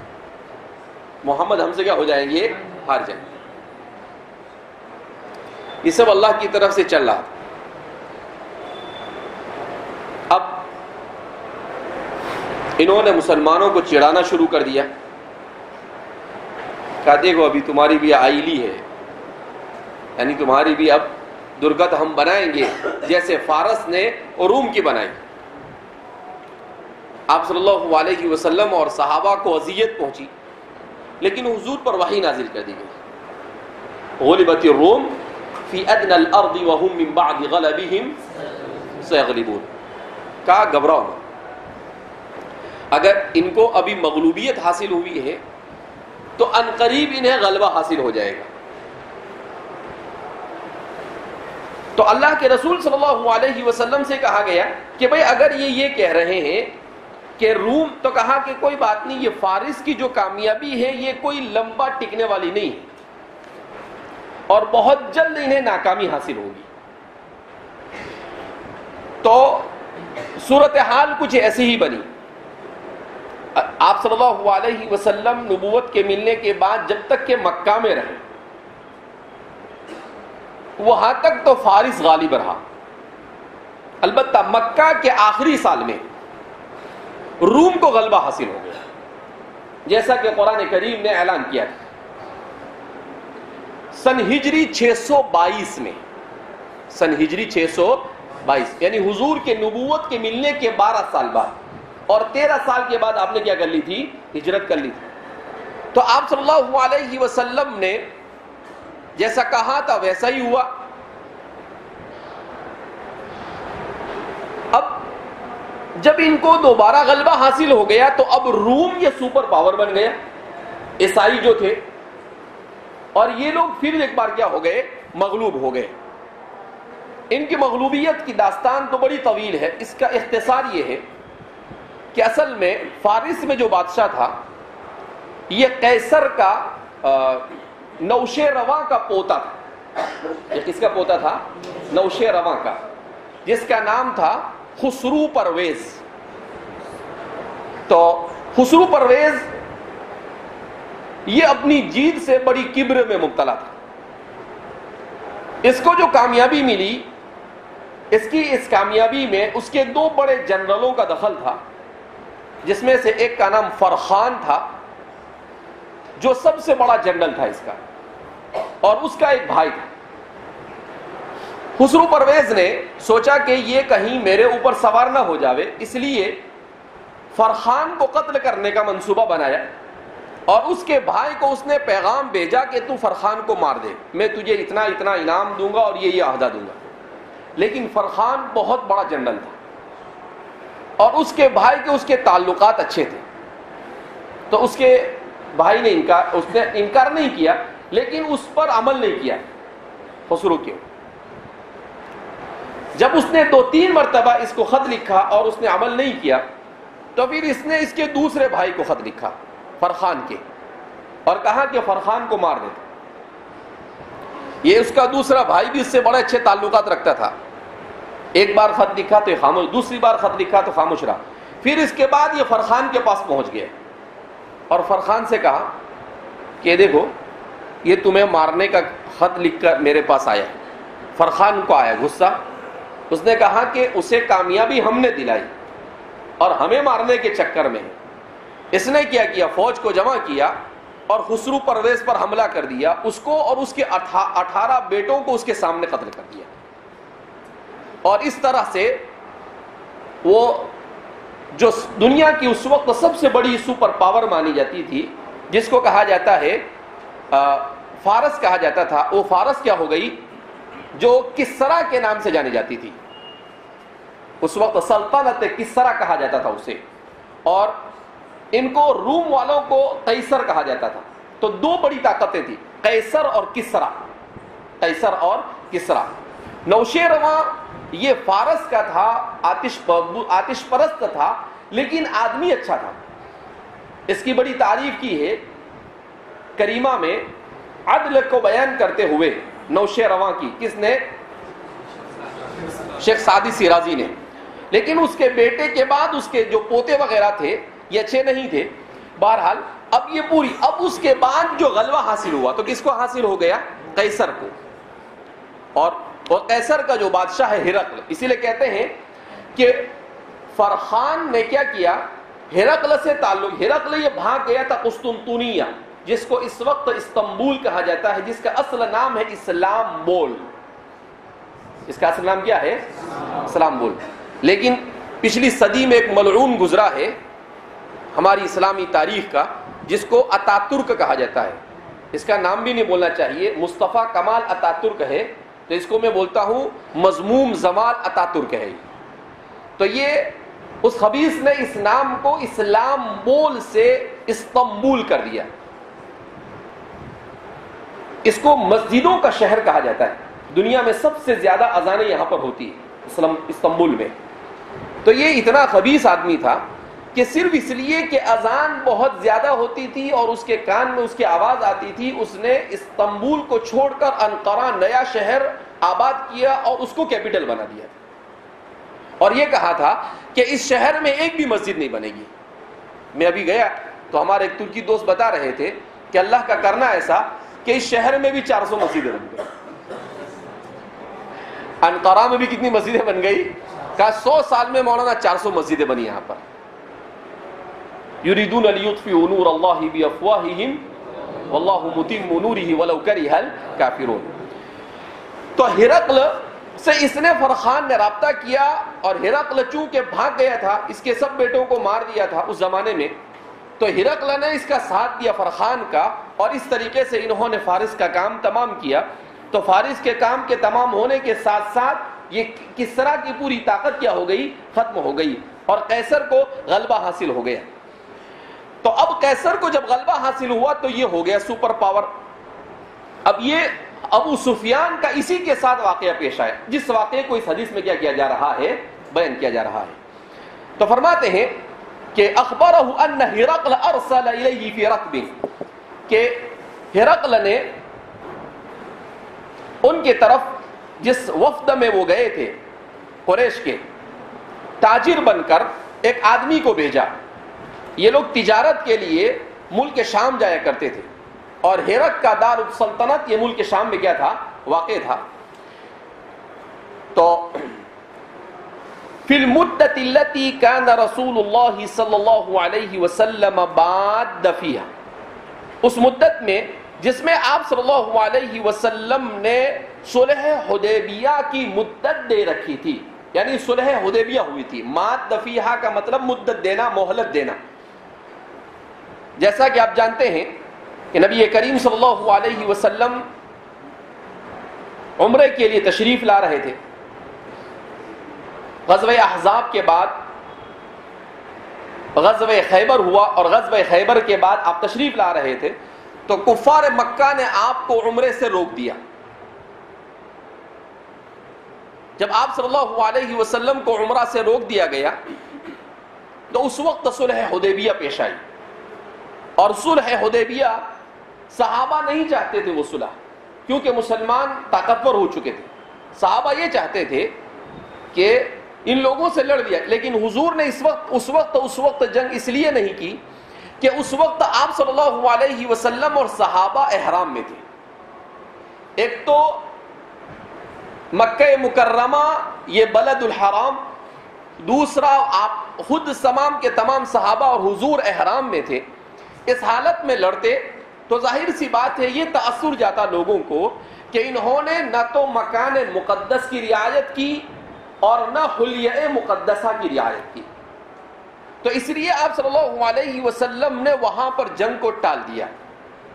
محمد ہم سے کیا ہو جائیں گے؟ ہار جائیں گے. یہ سب اللہ کی طرف سے چل رہا. اب انہوں نے مسلمانوں کو چڑھانا شروع کر دیا. کہا دیکھو ابھی تمہاری بھی آئلی ہے, یعنی تمہاری بھی اب درگت ہم بنائیں گے جیسے فارس نے روم کی بنائی. آپ صلی اللہ علیہ وسلم اور صحابہ کو اذیت پہنچی, لیکن حضور پر وحی نازل کر دی گئی. غلبت الروم فی ادنى الارض وهم من بعد غلبهم سيغلبون. کہا گھبراؤ مت, اگر ان کو ابھی مغلوبیت حاصل ہوئی ہے تو عنقریب انہیں غلبہ حاصل ہو جائے گا. تو اللہ کے رسول صلی اللہ علیہ وسلم سے کہا گیا کہ بھئی اگر یہ کہہ رہے ہیں کہ روم, تو کہا کہ کوئی بات نہیں, یہ فارس کی جو کامیابی ہے یہ کوئی لمبا ٹکنے والی نہیں ہے اور بہت جلد انہیں ناکامی حاصل ہوگی. تو صورتحال کچھ ایسی ہی بنی. آپ صلی اللہ علیہ وسلم نبوت کے ملنے کے بعد جب تک کہ مکہ میں رہے, وہاں تک تو فارس غالب رہا. البتہ مکہ کے آخری سال میں روم کو غلبہ حاصل ہو گیا, جیسا کہ قرآن کریم نے اعلان کیا تھا. سن ہجری 622 میں, سن ہجری 622 یعنی حضور کے نبوت کے ملنے کے 12 سال بعد, اور 13 سال کے بعد آپ نے کیا کر لی تھی؟ ہجرت کر لی تھی. تو آپ صلی اللہ علیہ وسلم نے جیسا کہا تھا ویسا ہی ہوا. اب جب ان کو دوبارہ غلبہ حاصل ہو گیا تو اب روم یہ سپر پاور بن گیا, عیسائی جو تھے, اور یہ لوگ پھر ایک بار کیا ہو گئے؟ مغلوب ہو گئے. ان کی مغلوبیت کی داستان تو بڑی طویل ہے. اس کا اختصار یہ ہے کہ اصل میں فارس میں جو بادشاہ تھا یہ قیصر کا نوشیرواں کا پوتا تھا. یہ کس کا پوتا تھا؟ نوشیرواں کا, جس کا نام تھا خسرو پرویز. تو خسرو پرویز یہ اپنی جیت سے بڑی کبر میں مبتلا تھا. اس کو جو کامیابی ملی, اس کامیابی میں اس کے 2 بڑے جنرلوں کا دخل تھا, جس میں سے ایک کا نام فرخان تھا جو سب سے بڑا جنرل تھا اس کا, اور اس کا ایک بھائی تھا. خسرو پرویز نے سوچا کہ یہ کہیں میرے اوپر سوار نہ ہو جاوے, اس لیے فرخان کو قتل کرنے کا منصوبہ بنایا, اور اس کے بھائی کو اس نے پیغام بھیجا کہ تو فرخان کو مار دے, میں تجھے اتنا اتنا انعام دوں گا اور یہ عہدہ دوں گا. لیکن فرخان بہت بڑا جنرل تھا اور اس کے بھائی کے اس کے تعلقات اچھے تھے, تو اس کے بھائی نے انکار نہیں کیا, لیکن اس پر عمل نہیں کیا خسرو کے. جب اس نے 2-3 مرتبہ اس کو خط لکھا اور اس نے عمل نہیں کیا, تو پھر اس نے اس کے دوسرے بھائی کو خط لکھا فرخان کے، اور کہا کہ فرخان کو مار دیتا۔ یہ اس کا دوسرا بھائی بھی اس سے بڑے اچھے تعلقات رکھتا تھا، ایک بار خط لکھا تو خاموش، دوسری بار خط لکھا تو خاموش رہا۔ پھر اس کے بعد یہ فرخان کے پاس پہنچ گیا اور فرخان سے کہا کہ دیکھو یہ تمہیں مارنے کا خط لکھ کر میرے پاس آیا ہے۔ فرخان کو آیا غصہ، اس نے کہا کہ اسے کامیابی ہم نے دلائی اور ہمیں مارنے کے چکر میں ہے۔ اس نے کیا کیا، فوج کو جمع کیا اور خسرو پرویز پر حملہ کر دیا، اس کو اور اس کے 18 بیٹوں کو اس کے سامنے قتل کر دیا۔ اور اس طرح سے وہ جو دنیا کی اس وقت سب سے بڑی سپر پاور مانی جاتی تھی، جس کو کہا جاتا ہے فارس کہا جاتا تھا، وہ فارس کیا ہو گئی جو کسرا کے نام سے جانی جاتی تھی۔ اس وقت سلطنت کسرا کہا جاتا تھا اسے، اور ان کو روم والوں کو قیصر کہا جاتا تھا۔ تو دو بڑی طاقتیں تھیں، قیصر اور کسرا، قیصر اور کسرا۔ نوشیرواں یہ فارس کا تھا، آتش پرست تھا، لیکن آدمی اچھا تھا۔ اس کی بڑی تعریف کی ہے کریمہ میں عدل کو بیان کرتے ہوئے نوشیرواں کی، کس نے؟ شیخ سعدی شیرازی نے۔ لیکن اس کے بیٹے کے بعد اس کے جو پوتے وغیرہ تھے یہ اچھے نہیں تھے۔ بہرحال اب یہ پوری، اب اس کے بعد جو غلبہ حاصل ہوا تو کس کو حاصل ہو گیا؟ قیصر کو۔ اور قیصر کا جو بادشاہ ہے ہرقل، اسی لیے کہتے ہیں کہ فرخان نے کیا کیا، ہرقل سے تعلق، ہرقل یہ بھاگ گیا تھا قسطنطنیہ، جس کو اس وقت استنبول کہا جاتا ہے، جس کا اصل نام ہے اسلامبول۔ اس کا اصل نام کیا ہے؟ اسلامبول۔ لیکن پچھلی صدی میں ایک ملعون گزرا ہے ہماری اسلامی تاریخ کا، جس کو اتاترک کہا جاتا ہے۔ اس کا نام بھی نہیں بولنا چاہیے، مصطفیٰ کمال اتاترک ہے، تو اس کو میں بولتا ہوں مذموم زمال اتاترک ہے۔ تو یہ اس خبیث نے اس نام کو اسلامبول سے استنبول کر دیا۔ اس کو مسجدوں کا شہر کہا جاتا ہے، دنیا میں سب سے زیادہ اذانیں یہاں پر ہوتی ہیں استنبول میں۔ تو یہ اتنا خبیث آدمی تھا کہ صرف اس لیے کہ اذان بہت زیادہ ہوتی تھی اور اس کے کان میں اس کی آواز آتی تھی، اس نے استنبول کو چھوڑ کر انقرہ نیا شہر آباد کیا اور اس کو کیپٹل بنا دیا، اور یہ کہا تھا کہ اس شہر میں ایک بھی مسجد نہیں بنے گی۔ میں ابھی گیا تو ہمارے ایک ترکی دوست بتا رہے تھے کہ اللہ کا کرنا ایسا کہ اس شہر میں بھی 400 مسجدیں بن گئی۔ انقرہ میں بھی کتنی مسجدیں بن گئی؟ کہا 100 سال میں مولانا 400 مسجدیں بنی یہاں پر۔ یریدون لیطفئوا نور اللہ بافواہہم واللہ متم نورہ ولو کرہ الکافرون۔ تو ہرقل سے اس نے فرخان نے رابطہ کیا، اور ہرقل چونکہ بھاگ گیا تھا، اس کے سب بیٹوں کو مار دیا تھا اس زمانے میں، تو ہرقل نے اس کا ساتھ دیا فرخان کا، اور اس طریقے سے انہوں نے فارس کا کام تمام کیا۔ تو فارس کے کام کے تمام ہونے کے ساتھ ساتھ یہ کسرا کی پوری طاقت کیا ہو گئی؟ ختم ہو گئی، اور قیصر کو غلبہ حاصل ہو گیا۔ تو اب قیصر کو جب غلبہ حاصل ہوا تو یہ ہو گیا سپر پاور۔ اب یہ ابو سفیان کا اسی کے ساتھ واقعہ پیش آیا، جس واقعے کو اس حدیث میں کیا کیا جا رہا ہے؟ بیان کیا جا رہا ہے۔ تو فرماتے ہیں کہ اخبرہ ان ہرقل ارسل الیہ فی رکب، کہ ہرقل نے ان کی طرف جس وفد میں وہ گئے تھے قریش کے، تاجر بن کر ایک آدمی کو بھیجا۔ یہ لوگ تجارت کے لیے ملک شام جایا کرتے تھے، اور ہرقل کا دار السلطنت یہ ملک شام میں کیا تھا؟ واقع تھا۔ تو فی المدت التي كان رسول اللہ صلی اللہ علیہ وسلم باد فیہا، اس مدت میں جس میں آپ صلی اللہ علیہ وسلم نے صلح حدیبیہ کی مدت دے رکھی تھی، یعنی صلح حدیبیہ ہوئی تھی۔ ماد فیہا کا مطلب مدت دینا، مہلت دینا۔ جیسا کہ آپ جانتے ہیں کہ نبی کریم صلی اللہ علیہ وسلم عمرے کے لیے تشریف لا رہے تھے۔ غزوہ احزاب کے بعد غزوہ خیبر ہوا، اور غزوہ خیبر کے بعد آپ تشریف لا رہے تھے، تو کفار مکہ نے آپ کو عمرے سے روک دیا۔ جب آپ صلی اللہ علیہ وسلم کو عمرہ سے روک دیا گیا تو اس وقت صلح حدیبیہ پیش آئی، اور صلح حدیبیہ صحابہ نہیں چاہتے تھے وہ صلح، کیونکہ مسلمان طاقتور ہو چکے تھے. صحابہ یہ چاہتے تھے کہ ان لوگوں سے لڑ لیا، لیکن حضور نے اس وقت جنگ اس لیے نہیں کی کہ اس وقت آپ صلی اللہ علیہ وسلم اور صحابہ احرام میں تھے. ایک تو مکہ مکرمہ یہ بلد الحرام، دوسرا آپ خود تمام کے تمام صحابہ اور حضور احرام میں تھے. اس حالت میں لڑتے تو ظاہر سی بات ہے یہ تأثر جاتا لوگوں کو کہ انہوں نے نہ تو مکان مقدس کی رعایت کی اور نہ حلیہ مقدسہ کی رعایت کی. تو اس لیے آپ صلی اللہ علیہ وسلم نے وہاں پر جنگ کو ٹال دیا.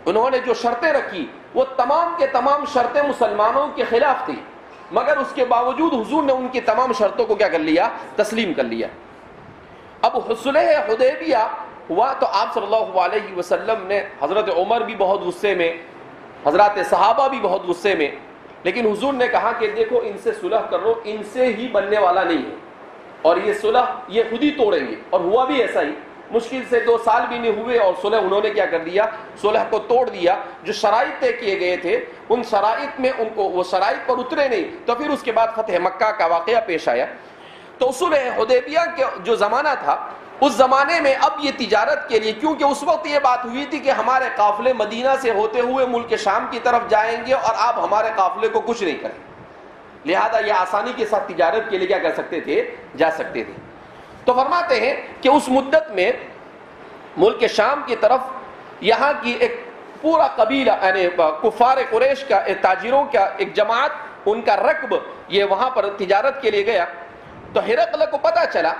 انہوں نے جو شرطیں رکھی وہ تمام کے تمام شرطیں مسلمانوں کے خلاف تھی، مگر اس کے باوجود حضور نے ان کی تمام شرطوں کو کیا کر لیا؟ تسلیم کر لیا. اب صلح حدیبیہ ہوا تو آپ صلی اللہ علیہ وسلم نے، حضرت عمر بھی بہت غصے میں، حضرات صحابہ بھی بہت غصے میں، لیکن حضور نے کہا کہ دیکھو ان سے صلح کرو، ان سے ہی بننے والا نہیں ہے، اور یہ صلح یہ خود ہی توڑیں گے. اور ہوا بھی ایسا ہی، مشکل سے 2 سال بھی نہیں ہوئے اور صلح انہوں نے کیا کر دیا؟ صلح کو توڑ دیا. جو شرائط طے کیے گئے تھے ان شرائط میں ان کو، وہ شرائط پر اترے نہیں، تو پھر اس کے بعد فتح مکہ کا واقعہ پیش آیا. تو صلح حدیبیہ کے جو زمانہ تھا اس زمانے میں اب یہ تجارت کے لیے، کیونکہ اس وقت یہ بات ہوئی تھی کہ ہمارے قافلے مدینہ سے ہوتے ہوئے ملک شام کی طرف جائیں گے اور آپ ہمارے قافلے کو کچھ نہیں کریں، لہذا یہ آسانی کے ساتھ تجارت کے لیے کیا کر سکتے تھے؟ جا سکتے تھے. تو فرماتے ہیں کہ اس مدت میں ملک شام کی طرف یہاں کی ایک پورا قبیلہ یعنی کفار قریش کا تاجروں کا ایک جماعت، ان کا رکب یہ وہاں پر تجارت کے لیے گیا. تو ہرقل کو پتہ چلا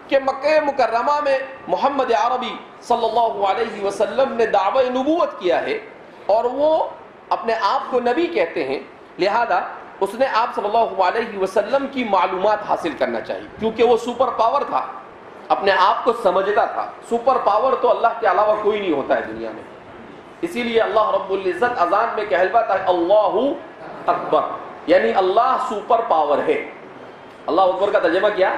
کہ مکہ مکرمہ میں محمد عربی صلی اللہ علیہ وسلم نے دعوی نبوت کیا ہے اور وہ اپنے آپ کو نبی کہتے ہیں، لہذا اس نے آپ صلی اللہ علیہ وسلم کی معلومات حاصل کرنا چاہیے، کیونکہ وہ سپر پاور تھا، اپنے آپ کو سمجھتا تھا. سپر پاور تو اللہ کے علاوہ کوئی نہیں ہوتا ہے دنیا میں. اسی لیے اللہ رب العزت اذان میں کہلواتا ہے اللہ اکبر، یعنی اللہ سپر پاور ہے. اللہ اکبر کا ترجمہ کیا؟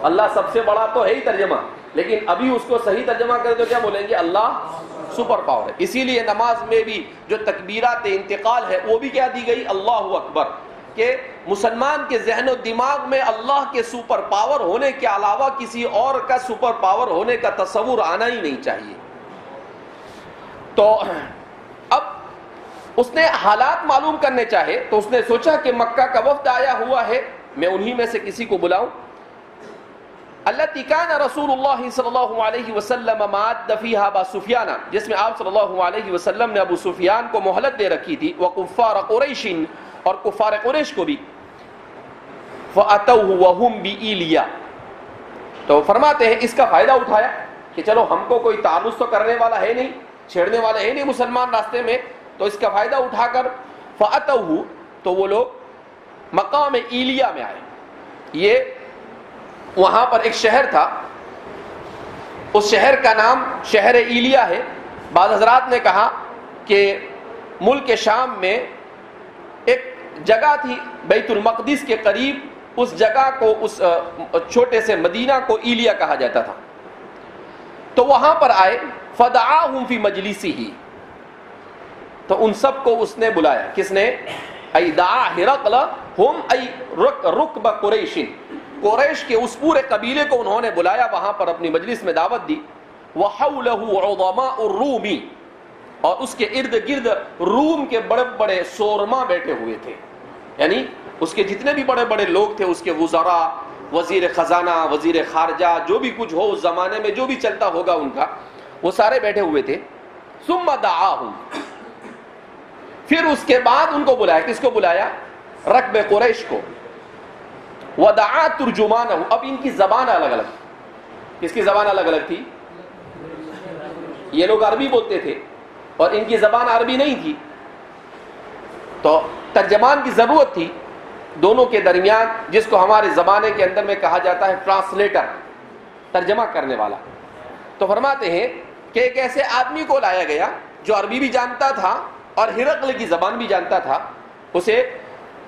اللہ سب سے بڑا تو ہے ہی ترجمہ، لیکن ابھی اس کو صحیح ترجمہ کرے تو کیا بولیں گے؟ اللہ سپر پاور ہے. اسی لیے نماز میں بھی جو تکبیرات انتقال ہے وہ بھی کیا دی گئی؟ اللہ اکبر، کہ مسلمان کے ذہن و دماغ میں اللہ کے سپر پاور ہونے کے علاوہ کسی اور کا سپر پاور ہونے کا تصور آنا ہی نہیں چاہیے. تو اب اس نے حالات معلوم کرنے چاہے تو اس نے سوچا کہ مکہ کا وفد آیا ہوا ہے، میں انہی میں سے کسی کو بلاؤں. التي كان رسول الله صلی اللہ علیہ وسلم ماد فيها ابا سفیان، جس میں آپ صلی اللہ علیہ وسلم نے ابو سفیان کو مہلت دے رکھی تھی، وکفار قریش، اور کفار قریش کو بھی. فاتوه وهم بإيليا، تو فرماتے ہیں اس کا فائدہ اٹھایا کہ چلو ہم کو کوئی تعرض تو کرنے والا ہے نہیں، چھیڑنے والا ہے نہیں مسلمان راستے میں، تو اس کا فائدہ اٹھا کر فاتوه، تو وہ لوگ مقام ایلیا میں آئے. یہ وہاں پر ایک شہر تھا، اس شہر کا نام شہر ایلیا ہے. بعض حضرات نے کہا کہ ملک شام میں ایک جگہ تھی بیت المقدس کے قریب، اس جگہ کو، اس چھوٹے سے مدینہ کو ایلیا کہا جاتا تھا. تو وہاں پر آئے، فدعاہم فی مجلسہ، تو ان سب کو اس نے بلایا. کس نے؟ ای دعا ہرقل ہم ای رکب قریش، قریش کے اس پورے قبیلے کو انہوں نے بلایا، وہاں پر اپنی مجلس میں دعوت دی. وحولہ عظماء الروم، اور اس کے ارد گرد روم کے بڑے بڑے سورما بیٹھے ہوئے تھے، یعنی اس کے جتنے بھی بڑے بڑے لوگ تھے، اس کے وزراء، وزیر خزانہ، وزیر خارجہ، جو بھی کچھ ہو اس زمانے میں جو بھی چلتا ہوگا ان کا، وہ سارے بیٹھے ہوئے تھے. ثم دعاہم، پھر اس کے بعد ان کو بلایا. کس کو بلایا؟ رکب قریش کو. ودعا ترجمانہ، اب ان کی زبان الگ الگ. کس کی زبان الگ الگ تھی؟ یہ لوگ عربی بولتے تھے اور ان کی زبان عربی نہیں تھی، تو ترجمان کی ضرورت تھی دونوں کے درمیان، جس کو ہمارے زمانے کے اندر میں کہا جاتا ہے ٹرانسلیٹر، ترجمہ کرنے والا. تو فرماتے ہیں کہ ایک ایسے آدمی کو لایا گیا جو عربی بھی جانتا تھا اور ہرقل کی زبان بھی جانتا تھا. اسے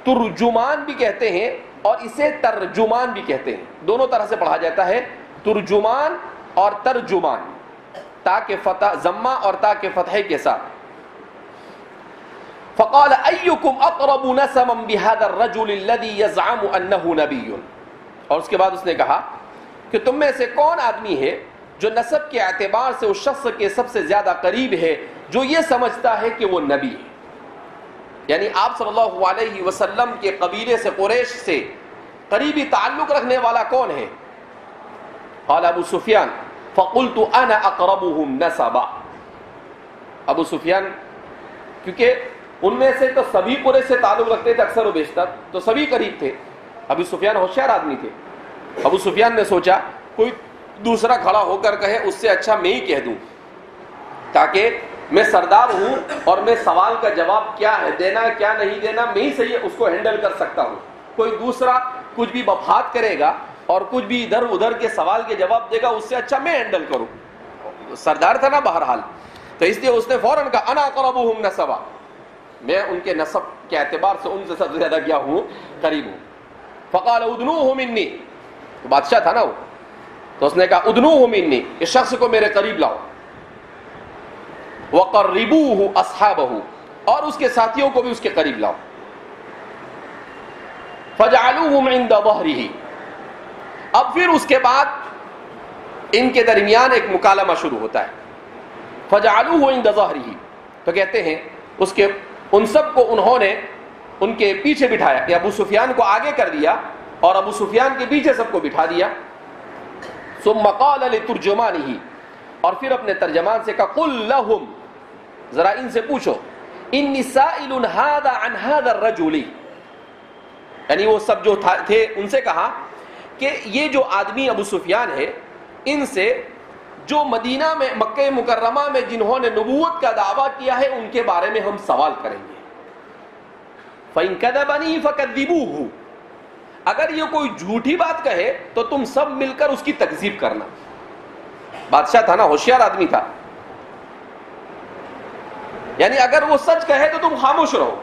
ترجمان بھی کہتے ہیں اور اسے ترجمان بھی کہتے ہیں، دونوں طرح سے پڑھا جاتا ہے، ترجمان اور ترجمان. تا کے فتح ضمہ اور تا کے فتح کے ساتھ. فقال ایکم اقرب نسبا بهذا الرجل الذي يزعم انه نبی. اور اس کے بعد اس نے کہا کہ تم میں سے کون آدمی ہے جو نسب کے اعتبار سے اس شخص کے سب سے زیادہ قریب ہے جو یہ سمجھتا ہے کہ وہ نبی ہے. یعنی آپ صلی اللہ علیہ وسلم کے قبیلے سے قریش سے قریبی تعلق رکھنے والا کون ہے؟ قال ابو سفیان فقلت انا اقربهم نسبا. ابو سفیان کیونکہ ان میں سے تو سبھی قریش سے تعلق رکھتے تھے اکثر و بیشتر، تو سبھی قریب تھے. ابو سفیان ہوشیار آدمی تھے. ابو سفیان نے سوچا کوئی دوسرا کھڑا ہو کر کہے اس سے اچھا میں ہی کہہ دوں، تاکہ میں سردار ہوں اور میں سوال کا جواب کیا ہے دینا کیا نہیں دینا میں ہی صحیح اس کو ہینڈل کر سکتا ہوں. کوئی دوسرا کچھ بھی مفاد کرے گا اور کچھ بھی ادھر ادھر کے سوال کے جواب دے گا، اس سے اچھا میں ہینڈل کروں. سردار تھا نا بہرحال، تو اس لیے اس نے فوراً کہا انا اقربهم نسبا، میں ان کے نسب کے اعتبار سے ان سے سب سے زیادہ کیا ہوں، قریب ہوں. فقال ادنوه مني، تو بادشاہ تھا نا وہ، تو اس نے کہا ادنوه مني، اس شخص کو میرے قریب لاؤ. وقربوه اصحابه، اور اس کے ساتھیوں کو بھی اس کے قریب لاؤ. فجعلوهم عند ظهره، اب پھر اس کے بعد ان کے درمیان ایک مکالمہ شروع ہوتا ہے. فجعلوه عند ظهره، تو کہتے ہیں اس کے ان سب کو انہوں نے ان کے پیچھے بٹھایا، کہ ابو سفیان کو آگے کر دیا اور ابو سفیان کے پیچھے سب کو بٹھا دیا. ثم قال لترجمانه، اور پھر اپنے ترجمان سے کہا قل لهم، ذرا ان سے پوچھو، انی سائل هذا عن هذا الرجل، یعنی وہ سب جو تھے ان سے کہا کہ یہ جو آدمی ابو سفیان ہے ان سے جو مدینہ میں مکہ مکرمہ میں جنہوں نے نبوت کا دعویٰ کیا ہے ان کے بارے میں ہم سوال کریں گے. فَإِن كَذَبَنِي فَكَذِّبُوهُ، اگر یہ کوئی جھوٹی بات کہے تو تم سب مل کر اس کی تکذیب کرنا. بادشاہ تھا نا، ہوشیار آدمی تھا، یعنی اگر وہ سچ کہے تو تم خاموش رہو.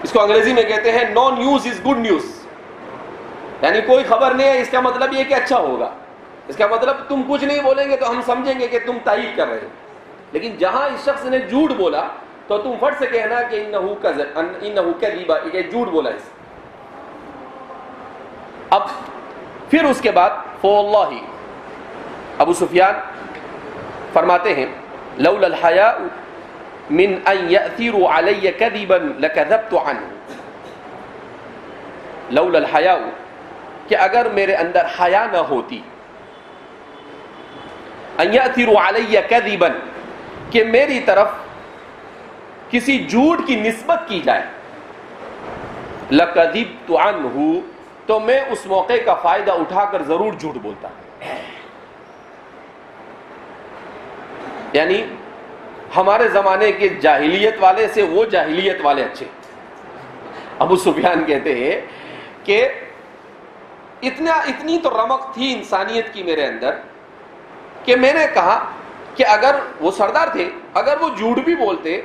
اس کو انگریزی میں کہتے ہیں نو نیوز از گڈ نیوز، یعنی کوئی خبر نہیں ہے اس کا مطلب یہ کہ اچھا ہوگا. اس کا مطلب تم کچھ نہیں بولیں گے تو ہم سمجھیں گے کہ تم تائید کر رہے ہو، لیکن جہاں اس شخص نے جھوٹ بولا تو تم فٹ سے کہنا کہ انہو کذب، یہ جھوٹ بولا اس. اب پھر اس کے بعد فواللہ، ابو سفیان فرماتے ہیں لولا الحیاء من ان یأثروا علی کذبا لکذبت عنہ. لولا الحیاء، کہ اگر میرے اندر حیا نہ ہوتی، ان یأثروا علی کذبا، کہ میری طرف کسی جھوٹ کی نسبت کی جائے، لکذبت عنہ، تو میں اس موقع کا فائدہ اٹھا کر ضرور جھوٹ بولتا. یعنی ہمارے زمانے کے جاہلیت والے سے وہ جاہلیت والے اچھے. ابو سفیان کہتے ہیں کہ اتنی تو رمق تھی انسانیت کی میرے اندر کہ میں نے کہا کہ اگر وہ سردار تھے، اگر وہ جھوٹ بھی بولتے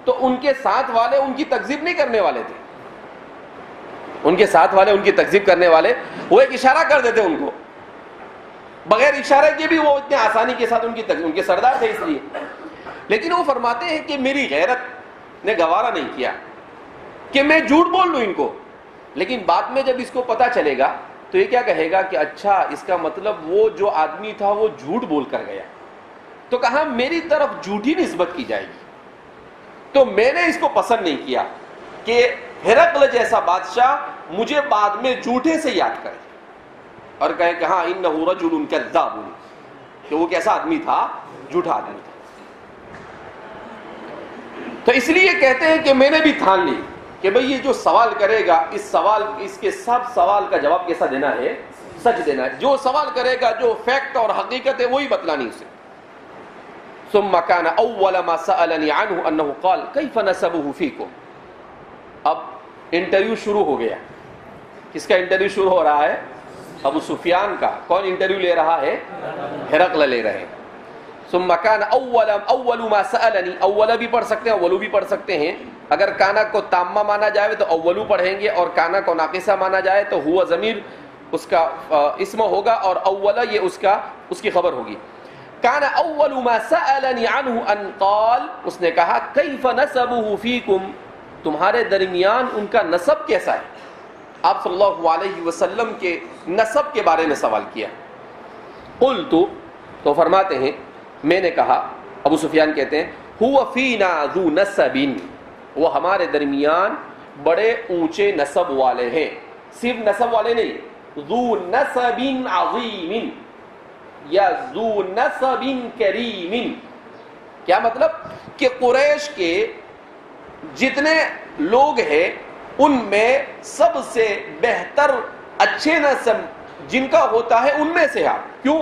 تو ان کے ساتھ والے ان کی تکذیب نہیں کرنے والے تھے. ان کے ساتھ والے ان کی تکذیب کرنے والے وہ ایک اشارہ کر دیتے ان کو، بغیر اشارے کے بھی وہ اتنے آسانی کے ساتھ ان کے سردار تھے اس لیے. لیکن وہ فرماتے ہیں کہ میری غیرت نے گوارا نہیں کیا کہ میں جھوٹ بول لوں ان کو. لیکن بعد میں جب اس کو پتا چلے گا تو یہ کیا کہے گا کہ اچھا اس کا مطلب وہ جو آدمی تھا وہ جھوٹ بول کر گیا. تو کہا میری طرف جھوٹی نسبت کی جائے گی. تو میں نے اس کو پسند نہیں کیا کہ ہرقل جیسا بادشاہ مجھے بعد میں جھوٹے سے یاد کرے اور کہے کہ ہاں انہ رجل کذاب، کہ وہ کیسا آدمی تھا، جھوٹا آدمی تھا. تو اس لیے کہتے ہیں کہ میں نے بھی ٹھان لی کہ بھئی یہ جو سوال کرے گا اس کے سب سوال کا جواب کیسا دینا ہے، سچ دینا ہے. جو سوال کرے گا جو فیکٹ اور حقیقت ہے وہی بتلانی اسے. ثم كان اول ما سألني عنه انه قال كيف نسبه فيكم. اب انٹرویو شروع ہو گیا. کس کا انٹرویو شروع ہو رہا ہے؟ ابو سفیان کا. کون انٹرویو لے رہا ہے؟ ہرقل لے رہے ہیں. ثم كان اول ما سألني، اول بھی پڑھ سکتے ہیں اولو بھی پڑھ سکتے ہیں. اگر کانا کو تامہ مانا جائے تو اولو پڑھیں گے، اور کانا کو ناقصہ مانا جائے تو ہوا ضمیر اس کا اسم ہوگا اور اولا یہ اس کی خبر ہوگی. کان اول ما سألنی عنہ ان قال، اس نے کہا کیف نسبہ فیکم، تمہارے درمیان ان کا نسب کیسا ہے؟ آپ صلی اللہ علیہ وسلم کے نسب کے بارے میں سوال کیا۔ قلت، تو فرماتے ہیں میں نے کہا، ابو سفیان کہتے ہیں هو فینا ذو نسب، وہ ہمارے درمیان بڑے اونچے نسب والے ہیں، صرف نسب والے نہیں، ذو نسب عظیم یا ذو نسب کریم۔ کیا مطلب کہ قریش کے جتنے لوگ ہیں ان میں سب سے بہتر اچھے نسب جن کا ہوتا ہے ان میں سے آپ، کیوں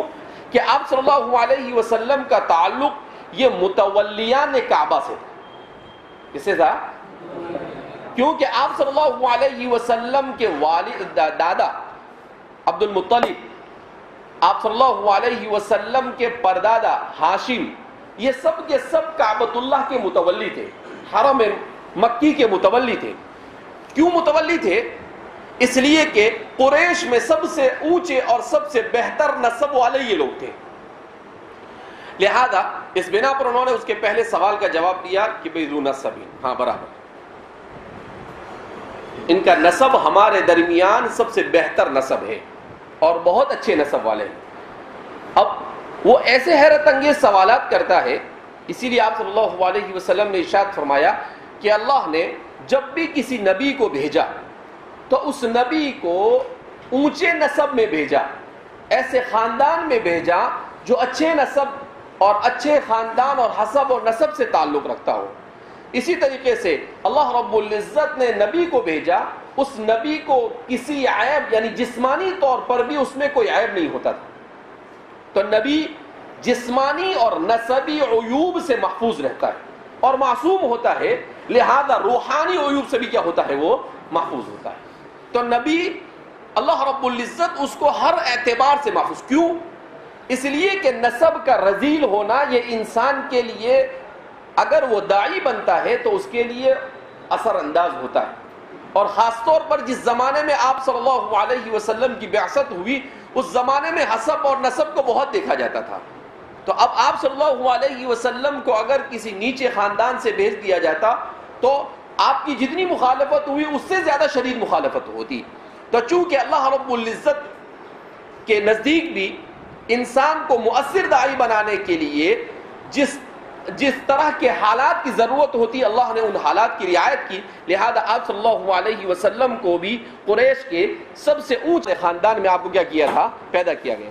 کہ آپ صلی اللہ علیہ وسلم کا تعلق یہ متولیان کعبہ سے، کس سے تھا؟ کیونکہ آپ صلی اللہ علیہ وسلم کے والد دادا عبد المطلب، آپ صلی اللہ علیہ وسلم کے پردادا ہاشم، یہ سب کے سب کعبۃ اللہ کے متولی تھے، حرم مکی کے متولی تھے۔ کیوں متولی تھے؟ اس لیے کہ قریش میں سب سے اونچے اور سب سے بہتر نسب والے یہ لوگ تھے، لہذا اس بنا پر انہوں نے اس کے پہلے سوال کا جواب دیا کہ بھئی ذو نسب، ہاں برابر، ان کا نسب ہمارے درمیان سب سے بہتر نسب ہے اور بہت اچھے نسب والے ہیں۔ اب وہ ایسے حیرت انگیز سوالات کرتا ہے، اسی لیے آپ صلی اللہ علیہ وسلم نے ارشاد فرمایا کہ اللہ نے جب بھی کسی نبی کو بھیجا تو اس نبی کو اونچے نسب میں بھیجا، ایسے خاندان میں بھیجا جو اچھے نسب اور اچھے خاندان اور حسب اور نسب سے تعلق رکھتا ہو۔ اسی طریقے سے اللہ رب العزت نے نبی کو بھیجا، اس نبی کو کسی عیب یعنی جسمانی طور پر بھی اس میں کوئی عیب نہیں ہوتا تھا، تو نبی جسمانی اور نسبی عیوب سے محفوظ رہتا ہے اور معصوم ہوتا ہے، لہذا روحانی عیوب سے بھی کیا ہوتا ہے؟ وہ محفوظ ہوتا ہے۔ تو نبی اللہ رب العزت اس کو ہر اعتبار سے محفوظ، کیوں؟ اس لیے کہ نسب کا رذیل ہونا یہ انسان کے لیے اگر وہ داعی بنتا ہے تو اس کے لیے اثر انداز ہوتا ہے، اور خاص طور پر جس زمانے میں آپ صلی اللہ علیہ وسلم کی بعثت ہوئی اس زمانے میں حسب اور نسب کو بہت دیکھا جاتا تھا، تو اب آپ صلی اللہ علیہ وسلم کو اگر کسی نیچے خاندان سے بھیج دیا جاتا تو آپ کی جتنی مخالفت ہوئی اس سے زیادہ شدید مخالفت ہوتی۔ تو چونکہ اللہ رب العزت کے نزدیک بھی انسان کو مؤثر داعی بنانے کے لیے جس طرح کے حالات کی ضرورت ہوتی اللہ نے ان حالات کی رعایت کی، لہذا آپ صلی اللہ علیہ وسلم کو بھی قریش کے سب سے اونچے خاندان میں آپ کو کیا کیا تھا؟ پیدا کیا گیا۔